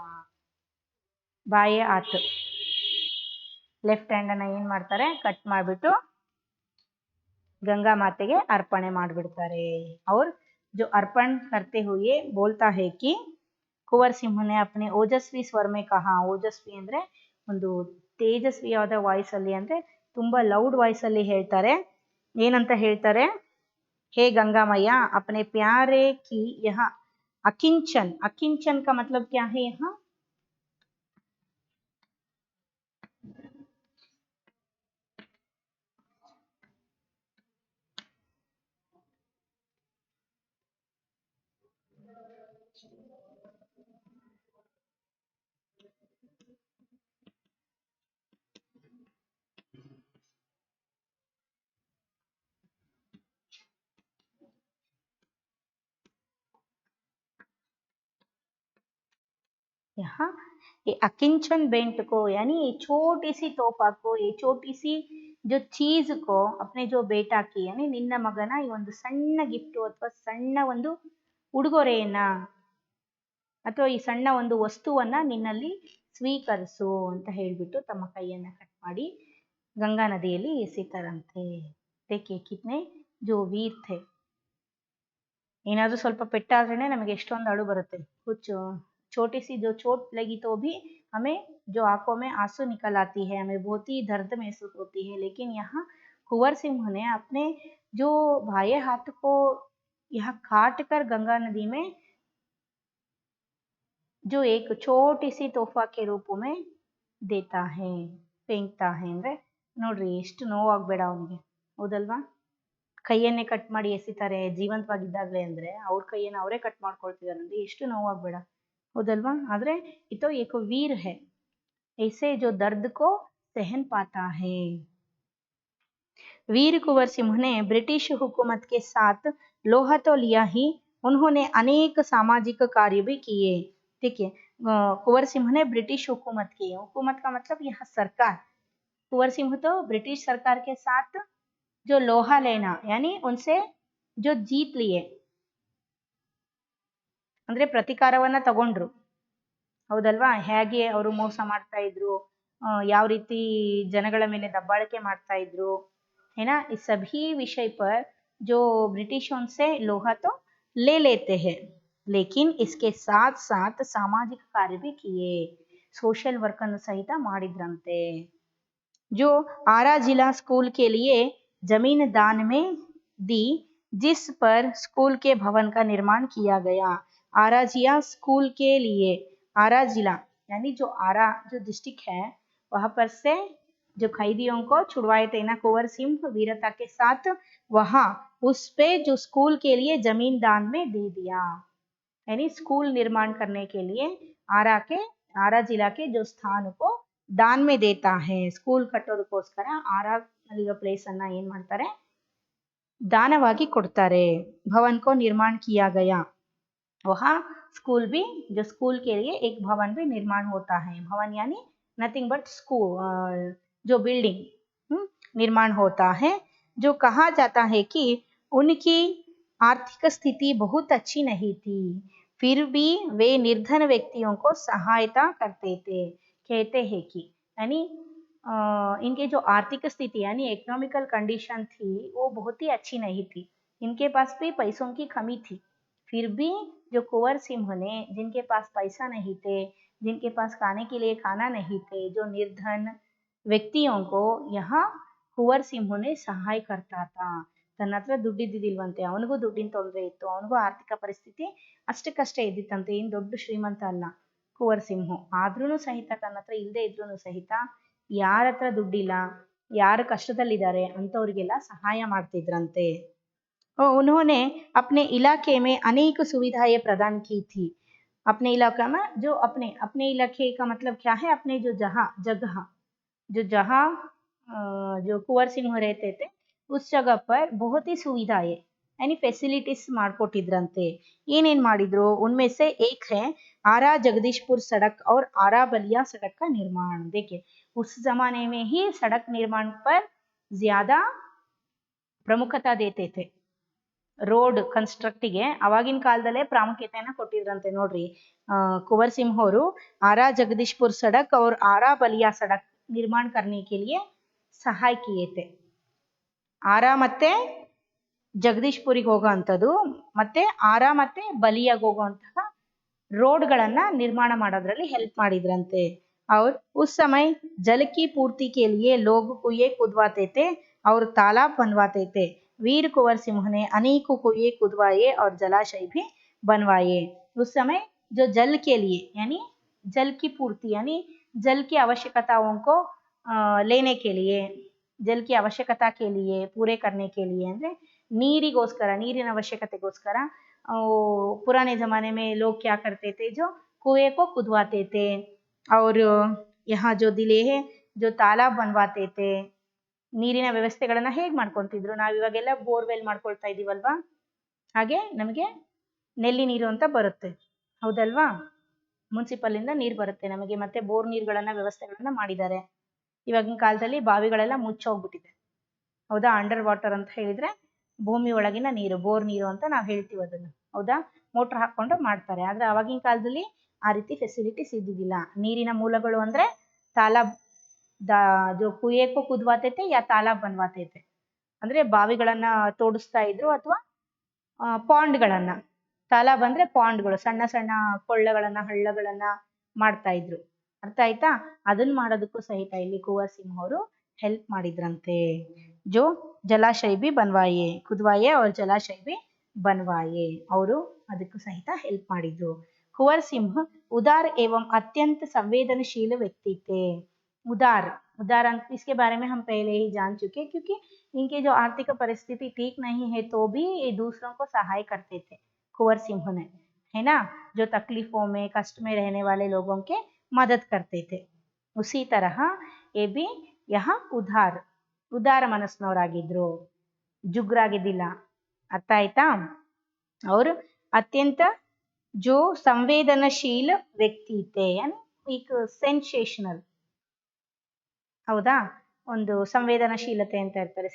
ಬಾಯೇ ಹಾತ್ ಲೆಫ್ಟ್ ಹ್ಯಾಂಡ್ ಅನ್ನ ಏನ್ ಮಾಡ್ತಾರೆ ಕಟ್ ಮಾಡ್ಬಿಟ್ಟು ಗಂಗಾ ಮಾತೆಗೆ ಅರ್ಪಣೆ ಮಾಡ್ಬಿಡ್ತಾರೆ. और जो अर्पण करते हुए बोलता है कि कुंवर सिंह ने अपने ओजस्वी स्वर में कहा, ಓಜಸ್ವಿ ಅಂದ್ರೆ ಒಂದು ತೇಜಸ್ವಿಯಾದ ವಾಯ್ಸ್ ಅಲ್ಲಿ ಅಂದ್ರೆ ತುಂಬಾ ಲೌಡ್ ವಾಯ್ಸ್ ಅಲ್ಲಿ ಹೇಳ್ತಾರೆ. ಏನಂತ ಹೇಳ್ತಾರೆ, हे गंगा मैया अपने प्यारे की यहाँ अकिंचन, अकिंचन का मतलब क्या है यहाँ, यहाँ ये अकिंचन बेंट को, यानी ये छोटी सी तोहफा को, ये छोटी सी जो चीज को अपने जो बेटा की, यानी ನಿನ್ನ ಮಗನ ಈ ಒಂದು ಸಣ್ಣ ಗಿಫ್ಟ್ ಅಥವಾ ಸಣ್ಣ ಒಂದು ಉಡುಗೊರೆಯನ್ನ ಅಥವಾ ಈ ಸಣ್ಣ ಒಂದು ವಸ್ತುವನ್ನ ನಿನ್ನಲ್ಲಿ ಸ್ವೀಕರಿಸು ಅಂತ ಹೇಳ್ಬಿಟ್ಟು ತಮ್ಮ ಕೈಯನ್ನ ಕಟ್ ಮಾಡಿ ಗಂಗಾ ನದಿಯಲ್ಲಿ ಎಸಿತಾರಂತೆ. देखिए कितने जो वीर थे. ಏನಾದ್ರೂ ಸ್ವಲ್ಪ ಪೆಟ್ಟಾದ್ರೇನೆ ನಮಗೆ ಎಷ್ಟೊಂದು ಅಳು ಬರುತ್ತೆ, ಹುಚ್ಚು छोटी सी जो चोट लगी तो भी हमें जो आंखों में आंसू निकल आती है, हमें बहुत ही दर्द महसूस होती है. लेकिन यहाँ कुंवर सिंह ने अपने जो बाएं हाथ को यहाँ काट कर गंगा नदी में जो एक छोटी सी तोहफा के रूप में देता है, फेंकता है. ಅಂದ್ರೆ ನೋಡ್ರಿ ಎಷ್ಟು ನೋವಾಗ್ಬೇಡ ಅವನಿಗೆ, ಹೌದಲ್ವಾ, ಕೈಯನ್ನೇ ಕಟ್ ಮಾಡಿ ಎಸಿತಾರೆ ಜೀವಂತವಾಗಿದ್ದಾಗಲೇ ಅಂದ್ರೆ ಅವ್ರ ಕೈಯನ್ನ ಅವರೇ ಕಟ್ ಮಾಡ್ಕೊಳ್ತಿದಾರೆ ಅಂದ್ರೆ ಎಷ್ಟು ನೋವಾಗ್ಬೇಡ, ಹೌದಲ್ವಾ. ಆದ್ರೆ इतो एक वीर है, ऐसे जो दर्द को सहन पाता है. वीर कुंवर सिंह ने ब्रिटिश हुकूमत के साथ लोहा तो लिया ही, उन्होंने अनेक सामाजिक कार्य भी किए. ठीक है, कुंवर सिंह ने ब्रिटिश हुकूमत की, हुकूमत का मतलब यहाँ सरकार, कुंवर सिंह तो ब्रिटिश सरकार के साथ जो लोहा लेना यानी उनसे जो जीत लिए ಅಂದ್ರೆ ಪ್ರತಿಕಾರವನ್ನ ತಗೊಂಡ್ರು, ಹೌದಲ್ವಾ. ಹೇಗೆ ಅವರು ಮೋಸ ಮಾಡ್ತಾ ಇದ್ರು, ಯಾವ ರೀತಿ ಜನಗಳ ಮೇಲೆ ದಬ್ಬಾಳಿಕೆ ಮಾಡ್ತಾ ಇದ್ರು, है ना, इस सभी विषय पर जो ब्रिटिश उनसे लोहा तो ले लेते हैं, लेकिन इसके साथ साथ सामाजिक कार्य भी किए, सोशल वर्क अನ್ನು ಸಹಿತ ಮಾಡಿದ್ರಂತೆ. जो आरा जिला स्कूल के लिए जमीन दान में दी, जिस पर स्कूल के भवन का निर्माण किया गया। आरा जिला स्कूल के लिए, आरा जिला यानी जो आरा जो डिस्ट्रिक्ट है वहां पर से जो खैदियों को छुड़वाए थे ना कुंवर सिंह वीरता के साथ, वहां उस पे जो स्कूल के लिए जमीन दान में दे दिया। यानी स्कूल निर्माण करने के लिए आरा जिला के जो स्थान को दान में देता है। ಸ್ಕೂಲ್ ಕಟ್ಟೋದಕ್ಕೋಸ್ಕರ ಆರಾ ಅಲ್ಲಿರೋ ಪ್ಲೇಸ್ ಅನ್ನ ಏನ್ ಮಾಡ್ತಾರೆ, दानवागी ಕೊಡ್ತಾರೆ। भवन को निर्माण किया गया, वहां स्कूल भी जो स्कूल के लिए एक भवन भी निर्माण होता है। भवन यानी नथिंग बट स्कूल, जो बिल्डिंग निर्माण होता है। जो कहा जाता है कि उनकी आर्थिक स्थिति बहुत अच्छी नहीं थी, फिर भी वे निर्धन व्यक्तियों को सहायता करते थे। कहते हैं कि यानी इनके जो आर्थिक स्थिति यानी इकोनॉमिकल कंडीशन थी वो बहुत ही अच्छी नहीं थी, इनके पास भी पैसों की कमी थी, फिर भी जो कुंवर सिंह ने जिनके पास पैसा नहीं थे, जिनके पास खाने के लिए खाना नहीं थे, जो निर्धन व्यक्तियों को यहाँ ಕುವರ್ ಸಿಂಹನೇ ಸಹಾಯ करता था। ತನ್ನ ಹತ್ರ ದುಡ್ಡಿದ್ದಿಲ್ವಂತೆ, ಅವನಿಗೂ ದುಡ್ಡಿನ ತೊಂದರೆ ಇತ್ತು, ಅವನಿಗೂ ಆರ್ಥಿಕ ಪರಿಸ್ಥಿತಿ ಅಷ್ಟಕ್ಕಷ್ಟೇ ಇದ್ದಿತ್ತಂತೆ, ಏನು ದೊಡ್ಡ ಶ್ರೀಮಂತ ಅಲ್ಲ ಕುವರ್ ಸಿಂಹ, ಆದ್ರೂ ಸಹಿತ ತನ್ನ ಹತ್ರ ಇಲ್ಲದೆ ಇದ್ರೂ ಸಹಿತ ಯಾರ ಹತ್ರ ದುಡ್ಡಿಲ್ಲ, ಯಾರು ಕಷ್ಟದಲ್ಲಿದ್ದಾರೆ ಅಂಥವ್ರಿಗೆಲ್ಲ ಸಹಾಯ ಮಾಡ್ತಿದ್ರಂತೆ। उन्होंने अपने इलाके में अनेक सुविधाएं प्रदान की थी। अपने इलाका में जो अपने इलाके का मतलब क्या है, अपने जो जहाँ जो कुंवर सिंह रहते थे उस जगह पर बहुत ही सुविधाएं यानी फैसिलिटीज ಮಾಡ್ಕೊಟ್ಟಿದ್ರಂತೆ। ಏನೇನ್ ಮಾಡಿದ್ರು, उनमें से एक है आरा जगदीशपुर सड़क और आरा बलिया सड़क का निर्माण। देखिए उस जमाने में ही सड़क निर्माण पर ज्यादा ಪ್ರಮುಖತಾ देते थे। ರೋಡ್ ಕನ್ಸ್ಟ್ರಕ್ಟಿಗೆ ಅವಾಗಿನ ಕಾಲದಲ್ಲೇ ಪ್ರಾಮುಖ್ಯತೆಯನ್ನ ಕೊಟ್ಟಿದ್ರಂತೆ ನೋಡ್ರಿ। कुंवर सिंह ಅವರು आरा जगदीशपुर सड़क और आरा बलिया सड़क निर्माण करने के लिए ಸಹಾಯ किए थे। ಆರಾ ಮತ್ತೆ ಜಗದೀಶ್ಪುರಿಗೆ ಹೋಗೋವಂಥದ್ದು ಮತ್ತೆ ಆರಾ ಮತ್ತೆ ಬಲಿಯಾಗ ಹೋಗುವಂತಹ ರೋಡ್ಗಳನ್ನ ನಿರ್ಮಾಣ ಮಾಡೋದ್ರಲ್ಲಿ ಹೆಲ್ಪ್ ಮಾಡಿದ್ರಂತೆ। और उस समय जल की पूर्ति के लिए लोग कुएं खुदवाते थे और तालाब बनवाते थे। वीर कुंवर सिंह ने अनेकों कुएं खुदवाए और जलाशय भी बनवाए। उस समय जो जल के लिए यानी जल की पूर्ति यानी जल की आवश्यकताओं को लेने के लिए, जल की आवश्यकता के लिए पूरे करने के लिए ಅಂದ್ರೆ ನೀರಿಗೋಸ್ಕರ, ನೀರಿನ ಅವಶ್ಯಕತೆಗೋಸ್ಕರ पुराने जमाने में लोग क्या करते थे, जो कुएं को खुदवाते थे और यहाँ जो दिले है जो तालाब बनवाते थे। ನೀರಿನ ವ್ಯವಸ್ಥೆಗಳನ್ನ ಹೇಗೆ ಮಾಡ್ಕೊಂತಿದ್ರು, ನಾವು ಇವಾಗೆಲ್ಲ ಬೋರ್ವೆಲ್ ಮಾಡ್ಕೊಳ್ತಾ ಇದೀವಲ್ವಾ, ಹಾಗೆ ನಮಗೆ ನೆಲ್ಲಿ ನೀರು ಅಂತ ಬರುತ್ತೆ ಹೌದಲ್ವಾ, ಮುನ್ಸಿಪಲ್ ಇಂದ ನೀರು ಬರುತ್ತೆ ನಮಗೆ, ಮತ್ತೆ ಬೋರ್ ನೀರುಗಳನ್ನ ವ್ಯವಸ್ಥೆಗಳನ್ನ ಮಾಡಿದ್ದಾರೆ। ಇವಾಗಿನ ಕಾಲದಲ್ಲಿ ಬಾವಿಗಳೆಲ್ಲ ಮುಚ್ಚೋಗ್ಬಿಟ್ಟಿದೆ ಹೌದಾ, ಅಂಡರ್ ವಾಟರ್ ಅಂತ ಹೇಳಿದ್ರೆ ಭೂಮಿ ಒಳಗಿನ ನೀರು, ಬೋರ್ ನೀರು ಅಂತ ನಾವು ಹೇಳ್ತೀವಿ ಅದನ್ನ ಹೌದಾ, ಮೋಟರ್ ಹಾಕೊಂಡು ಮಾಡ್ತಾರೆ। ಆದ್ರೆ ಅವಾಗಿನ ಕಾಲದಲ್ಲಿ ಆ ರೀತಿ ಫೆಸಿಲಿಟೀಸ್ ಇದ್ದಿದ್ದಿಲ್ಲ। ನೀರಿನ ಮೂಲಗಳು ಅಂದ್ರೆ ತಾಲಾಬ್ जो कुएं को खुदवाते थे या तालाब बनवाते थे ಅಂದ್ರೆ ಬಾವಿಗಳನ್ನ ತೋಡಿಸ್ತಾ ಇದ್ರು ಅಥವಾ ಪಾಂಡ್ಗಳನ್ನ, ತಾಲಾಬ್ ಅಂದ್ರೆ ಪಾಂಡ್ಗಳು, ಸಣ್ಣ ಸಣ್ಣ ಕೊಳ್ಳಗಳನ್ನ ಹಳ್ಳಗಳನ್ನ ಮಾಡ್ತಾ ಇದ್ರು, ಅರ್ಥ ಆಯ್ತಾ, ಅದನ್ನ ಮಾಡೋದಕ್ಕೂ ಸಹಿತ ಇಲ್ಲಿ ಕುಂವರ್ ಸಿಂಹ ಅವರು ಹೆಲ್ಪ್ ಮಾಡಿದ್ರಂತೆ। जो जलाशय भी बनवाए, खुदवाए और जलाशय भी बनवाए, ಅವರು ಅದಕ್ಕೂ ಸಹಿತ ಹೆಲ್ಪ್ ಮಾಡಿದ್ರು। कुंवर सिंह उदार एवं अत्यंत संवेदनशील व्यक्ति थे। उदार इसके बारे में हम पहले ही जान चुके, क्योंकि इनके जो आर्थिक परिस्थिति ठीक नहीं है तो भी ये दूसरों को सहाय करते थे कुंवर सिंह ने, है ना, जो तकलीफों में कष्ट में रहने वाले लोगों के मदद करते थे। उसी तरह ये भी यहाँ उदार ಮನಸ್ಸಿನವರಾಗಿದ್ರು, ಜುಗ್ರಾಗಿದ್ದಿಲ್ಲ, ಅರ್ಥ ಆಯ್ತಾ। और अत्यंत जो संवेदनशील व्यक्ति थे यानी एक सेंसेशनल, ಹೌದಾ, ಒಂದು ಸಂವೇದನಶೀಲತೆ ಅಂತ ಇರ್ತಾರೆ,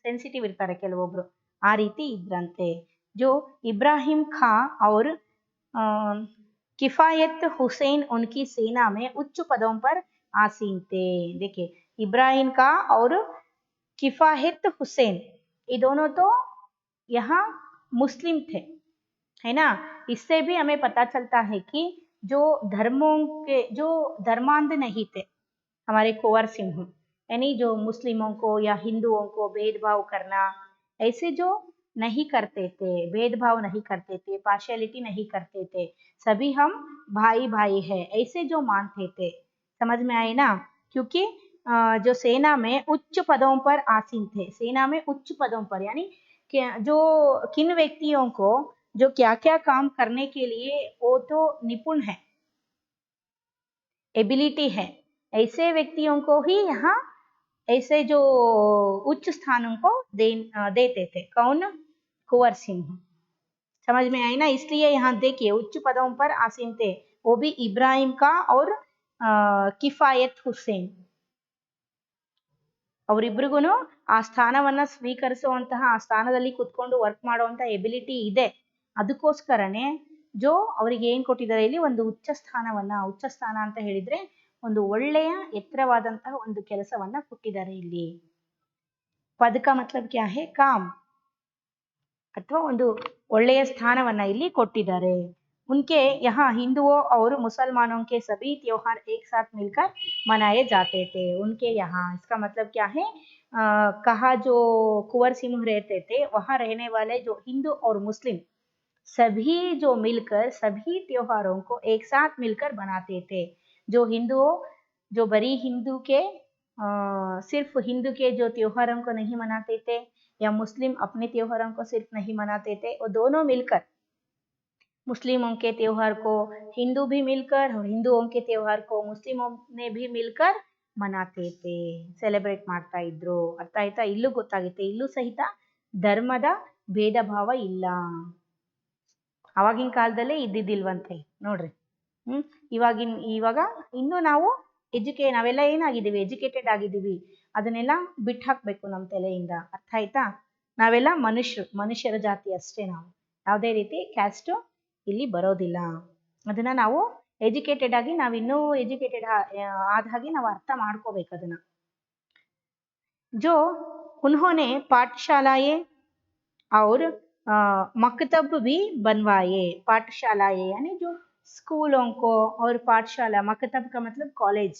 ಸೆನ್ಸಿಟಿವ್ ಇರ್ತಾರೆ ಕೆಲವೊಬ್ರು, ಆ ರೀತಿ ಇದ್ರಂತೆ। जो इब्राहिम खां और किफायत हुसैन उनकी सेना में उच्च पदों पर आसीन थे। देखिए इब्राहिम खां और किफायत हुसैन ये दोनों तो यहाँ मुस्लिम थे, है ना। इससे भी हमें पता चलता है कि जो धर्मों के जो धर्मांध नहीं थे हमारे कुंवर सिंह, यानी जो मुस्लिमों को या हिंदुओं को भेदभाव करना, ऐसे जो नहीं करते थे, भेदभाव नहीं करते थे, पार्शियलिटी नहीं करते थे, सभी हम भाई भाई है ऐसे जो मानते थे। समझ में आई ना? क्योंकि जो सेना में उच्च पदों पर आसीन थे, सेना में उच्च पदों पर यानी जो किन व्यक्तियों को जो क्या क्या काम करने के लिए वो तो निपुण है, एबिलिटी है, ऐसे व्यक्तियों को ही यहाँ ऐसे जो उच्च स्थानों को देते थे। कौन? कुंवर सिंह। समझ में आई ना? इसलिए यहाँ देखिए उच्च पदों पर आसीन थे, वो भी इब्राहिम का और किफायत हुसैन, ಅವರಿಬ್ರಿಗೂ ಆ ಸ್ಥಾನವನ್ನ ಸ್ವೀಕರಿಸುವಂತಹ ಆ ಸ್ಥಾನದಲ್ಲಿ ಕುತ್ಕೊಂಡು ವರ್ಕ್ ಮಾಡುವಂತ ಎಬಿಲಿಟಿ ಇದೆ, ಅದಕ್ಕೋಸ್ಕರನೇ ಜೋ ಅವರಿಗೆ ಏನ್ ಕೊಟ್ಟಿದ್ದಾರೆ ಇಲ್ಲಿ ಒಂದು ಉಚ್ಚ ಸ್ಥಾನವನ್ನ, ಉಚ್ಚ ಸ್ಥಾನ ಅಂತ ಹೇಳಿದ್ರೆ ಒಂದು ಒಳ್ಳೆಯ ಎತ್ತರವಾದಂತಹ ಒಂದು ಕೆಲಸವನ್ನ ಕೊಟ್ಟಿದ್ದಾರೆ ಇಲ್ಲಿ। ಪದಕ ಮತ್ಲಬ್ ಕ್ಯಾ ಹೈ? ಕಾಮ್, ಅಥವಾ ಒಂದು ಒಳ್ಳೆಯ ಸ್ಥಾನವನ್ನ ಇಲ್ಲಿ ಕೊಟ್ಟಿದ್ದಾರೆ। उनके यहाँ हिंदुओं और मुसलमानों के सभी त्योहार एक साथ मिलकर मनाए जाते थे उनके यहाँ। इसका मतलब क्या है? कहा जो कुंवर सिंह रहते थे वहाँ रहने वाले जो हिंदू और मुस्लिम सभी जो मिलकर सभी त्योहारों को एक साथ मिलकर बनाते थे। जो हिंदुओं जो बड़ी हिंदू के सिर्फ हिंदू के जो त्योहारों को नहीं मनाते थे या मुस्लिम अपने त्योहारों को सिर्फ नहीं मनाते थे, वो दोनों मिलकर मुस्लिमों के त्योहार को हिंदू भी मिलकर और हिंदुओं के त्योहार को मुस्लिमों ने भी मिलकर मनाते थे, ಸೆಲೆಬ್ರೇಟ್ ಮಾಡ್ತಾ ಇದ್ರು। ಅರ್ಥ ಆಯ್ತಾ? ಇಲ್ಲೂ ಗೊತ್ತಾಗುತ್ತೆ, ಇಲ್ಲೂ ಸಹಿತ ಧರ್ಮದ ಭೇದ ಭಾವ ಇಲ್ಲ, ಅವಾಗಿನ ಕಾಲದಲ್ಲೇ ಇದ್ದಿದ್ದಿಲ್ವಂತೆ ನೋಡ್ರಿ। ಇವಾಗ ಇನ್ನು ನಾವು ನಾವೆಲ್ಲ ಏನಾಗಿದ್ದೀವಿ? ಎಜುಕೇಟೆಡ್ ಆಗಿದ್ದೀವಿ, ಅದನ್ನೆಲ್ಲ ಬಿಟ್ಟು ಹಾಕ್ಬೇಕು ನಮ್ಮ ತಲೆಯಿಂದ। ಅರ್ಥ ಆಯ್ತಾ? ನಾವೆಲ್ಲ ಮನುಷ್ಯರ ಜಾತಿ ಅಷ್ಟೇ, ನಾವು ಯಾವುದೇ ರೀತಿ ಕ್ಯಾಸ್ಟ್ ಇಲ್ಲಿ ಬರೋದಿಲ್ಲ, ಅದನ್ನ ನಾವು ಎಜುಕೇಟೆಡ್ ಆಗಿ ನಾವಿನ್ನೂ ಎಜುಕೇಟೆಡ್ ಆದ ಹಾಗೆ ನಾವು ಅರ್ಥ ಮಾಡ್ಕೋಬೇಕು ಅದನ್ನ। जो उन्होंने पाठशालाएं और मकतब भी बनवाए, पाठशालाएं यानी जो स्कूलों को और पाठशाला, मकतब का मतलब कॉलेज,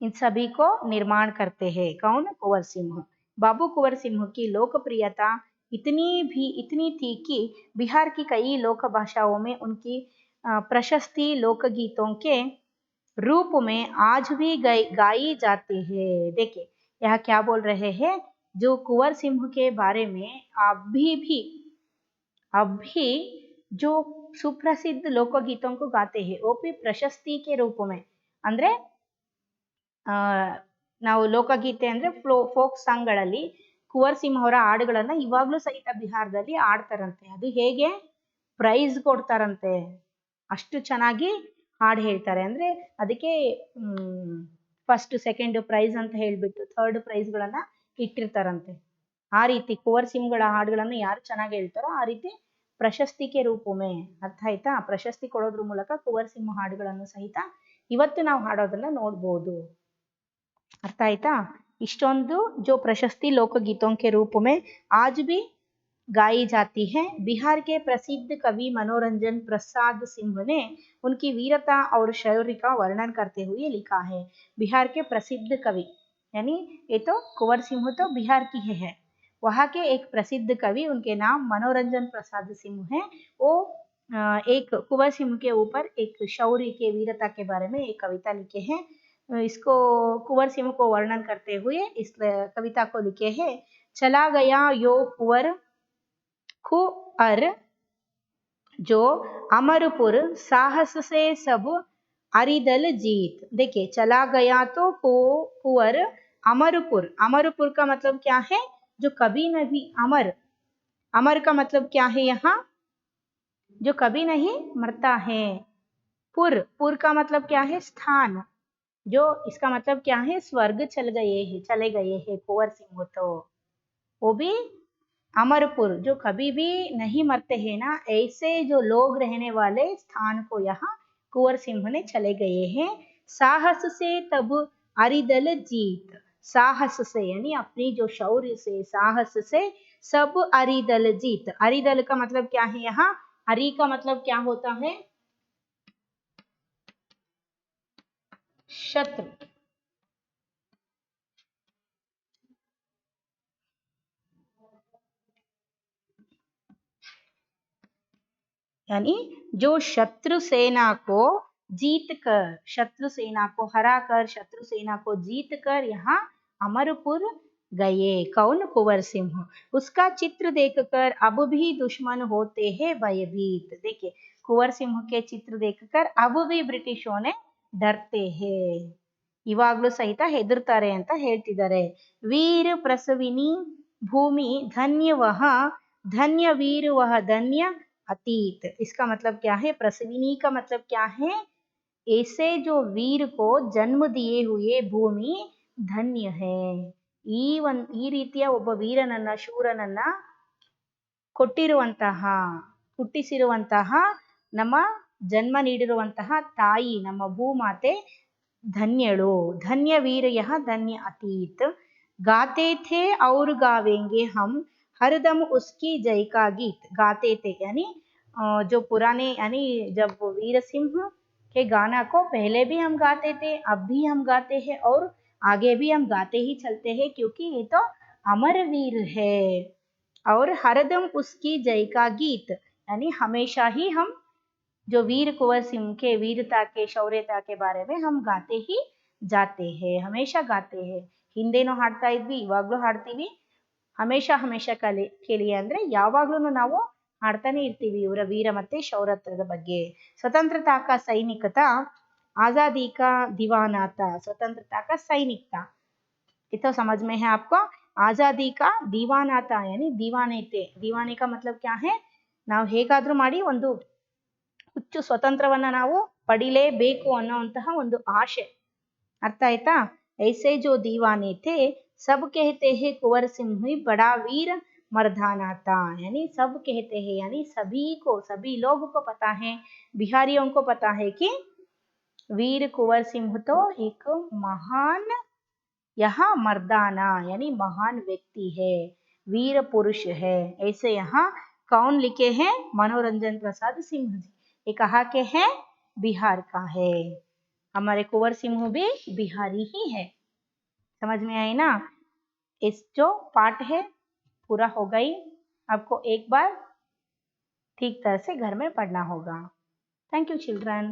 इन सभी को निर्माण करते हैं कौन? कुंवर सिंह। बाबू कुंवर सिंह की लोकप्रियता इतनी थी कि बिहार की कई लोक भाषाओं में उनकी प्रशस्ति लोकगीतों के रूप में आज भी गाई जाती है। देखिए यहाँ क्या बोल रहे हैं? जो कुंवर सिंह के बारे में अभी भी जो सुप्रसिद्ध लोकगीतों को गाते हैं वो भी प्रशस्ति के रूप में, ಅಂದ್ರೆ ನಾವು ಲೋಕಗೀತೆ ಅಂದ್ರೆ ಫೋಕ್ ಸಾಂಗ್ಗಳಲ್ಲಿ ಕುಂವರ್ ಸಿಂಹ ಅವರ ಹಾಡುಗಳನ್ನ ಇವಾಗ್ಲೂ ಸಹಿತ ಬಿಹಾರದಲ್ಲಿ ಆಡ್ತಾರಂತೆ। ಅದು ಹೇಗೆ? ಪ್ರೈಸ್ ಕೊಡ್ತಾರಂತೆ, ಅಷ್ಟು ಚೆನ್ನಾಗಿ ಹಾಡು ಹೇಳ್ತಾರೆ। ಅಂದ್ರೆ ಅದಕ್ಕೆ ಫಸ್ಟ್ ಸೆಕೆಂಡ್ ಪ್ರೈಸ್ ಅಂತ ಹೇಳ್ಬಿಟ್ಟು ಥರ್ಡ್ ಪ್ರೈಸ್ಗಳನ್ನ ಇಟ್ಟಿರ್ತಾರಂತೆ। ಆ ರೀತಿ ಕುಂವರ್ ಸಿಂಹಗಳ ಹಾಡುಗಳನ್ನ ಯಾರು ಚೆನ್ನಾಗಿ ಹೇಳ್ತಾರೋ ಆ ರೀತಿ ಪ್ರಶಸ್ತಿಗೆ ರೂಪಮೆ, ಅರ್ಥ ಆಯ್ತಾ? ಪ್ರಶಸ್ತಿ ಕೊಡೋದ್ರ ಮೂಲಕ ಕುಂವರ್ ಸಿಂಹ ಹಾಡುಗಳನ್ನು ಸಹಿತ ಇವತ್ತು ನಾವು ಹಾಡೋದನ್ನ ನೋಡ್ಬೋದು। अर्थ आयता? इष्टोंदु जो प्रशस्ति लोकगीतों के रूप में आज भी गाई जाती है। बिहार के प्रसिद्ध कवि मनोरंजन प्रसाद सिंह ने उनकी वीरता और शौर्य का वर्णन करते हुए लिखा है। बिहार के प्रसिद्ध कवि यानी ये तो कुंवर सिंह तो बिहार की है, वहाँ के एक प्रसिद्ध कवि, उनके नाम मनोरंजन प्रसाद सिंह है। वो एक कुंवर सिंह के ऊपर एक शौर्य के, वीरता के बारे में एक कविता लिखे हैं। इसको कुंवर सिंह को वर्णन करते हुए इस कविता को लिखे हैं। चला गया यो कुंवर कुंवर जो अमरपुर साहस से सब अरिदल जीत। देखिए चला गया तो कुंवर अमरपुर, अमरपुर का मतलब क्या है? जो कभी नहीं, अमर, अमर का मतलब क्या है? यहाँ जो कभी नहीं मरता है। पुर का मतलब क्या है? स्थान, जो इसका मतलब क्या है? स्वर्ग चले गए हैं कुंवर सिंह तो, वो भी अमरपुर जो कभी भी नहीं मरते हैं ना, ऐसे जो लोग रहने वाले स्थान को यहाँ कुंवर सिंह ने चले गए हैं। साहस से तब अरिदल जीत, साहस से यानी अपनी जो शौर्य से, साहस से सब अरिदल जीत। अरिदल का मतलब क्या है? यहाँ अरि का मतलब क्या होता है? शत्रु, यानी जो शत्रु सेना को जीत कर, शत्रु सेना को हरा कर, शत्रु सेना को जीत कर यहाँ अमरपुर गए। कौन? कुंवर सिंह। उसका चित्र देखकर अब भी दुश्मन होते हैं भयभीत। देखिए, कुंवर सिंह के चित्र देखकर अब भी ब्रिटिशों ने डरते हैं, ಇವಾಗ್ಲೂ ಸಹಿತ ಹೆದರ್ತಾರೆ ಅಂತ ಹೇಳ್ತಿದ್ದಾರೆ। वीर प्रसविनी भूमि धन्य वह, धन्य वीर वह धन्य अतीत। इसका मतलब क्या है? प्रसविनी का मतलब क्या है? ऐसे जो वीर को जन्म दिए हुए भूमि धन्य है। ಈ ರೀತಿಯ ಒಬ್ಬ ವೀರನನ್ನ, ಶೂರನನ್ನ ಕೊಟ್ಟಿರುವಂತಹ, ಹುಟ್ಟಿಸಿರುವಂತಹ, ನಮ್ಮ ಜನ್ಮ ನೀಡಿರುವಂತಹ ತಾಯಿ, ನಮ್ಮ ಭೂಮಾತೆ धन्यड़ो। धन्य वीर यह धन्य अतीत। गाते थे और गावेंगे हम हरदम उसकी जय का गीत। गाते थे यानी जो पुराने, यानी जब वीर सिंह के गाना को पहले भी हम गाते थे, अब भी हम गाते हैं और आगे भी हम गाते ही चलते हैं, क्योंकि ये तो अमर वीर है। और हरदम उसकी जय का गीत यानी हमेशा ही हम जो वीर कुंवर सिंह के वीरता के, ಶೌರ್ಯತಾ के बारे में हम गाते ही जाते हैं, ಹಮೇಶಾ गाते हैं। ಹಿಂದೇನೋ ಹಾಡ್ತಾ ಇದ್ವಿ, ಇವಾಗ್ಲೂ ಹಾಡ್ತೀವಿ। ಹಮೇಶಾ ಹಮೇಶಾ ಕೇಳಿಯೇ ಅಂದ್ರೆ ಯಾವಾಗ್ಲೂ ನಾವು ಹಾಡ್ತಾನೆ ಇರ್ತೀವಿ ಇವರ ವೀರ ಮತ್ತೆ ಶೌರ್ಯತ್ವದ ಬಗ್ಗೆ। स्वतंत्रता का सैनिकता, आजादी का दीवाना था। स्वतंत्रता का सैनिक था, ये तो समझ में है आपको। आजादी का दीवाना था यानी दीवाने थे। दीवाने का मतलब क्या है? ನಾವು ಹೇಗಾದ್ರೂ ಮಾಡಿ ಒಂದು ಹುಚ್ಚು ಸ್ವತಂತ್ರವನ್ನ ನಾವು ಪಡಿಲೇಬೇಕು ಅನ್ನೋಂತಹ ಒಂದು ಆಶೆ, ಅರ್ಥ ಆಯ್ತಾ? ऐसे जो दीवाने थे सब कहते हैं कुंवर सिंह ही बड़ा वीर मर्दाना था। यानी सब कहते हैं यानी सभी को, सभी लोगों को पता है, बिहारियों को पता है कि वीर कुंवर सिंह तो एक महान, यहाँ मर्दाना यानी महान व्यक्ति है, वीर पुरुष है। ऐसे यहाँ कौन लिखे हैं? मनोरंजन प्रसाद सिंह जी। ये कहाँ के हैं? बिहार का है। हमारे कुंवर सिंह भी बिहारी ही है। समझ में आई ना? इस जो पाठ है पूरा हो गई। आपको एक बार ठीक तरह से घर में पढ़ना होगा। Thank you children.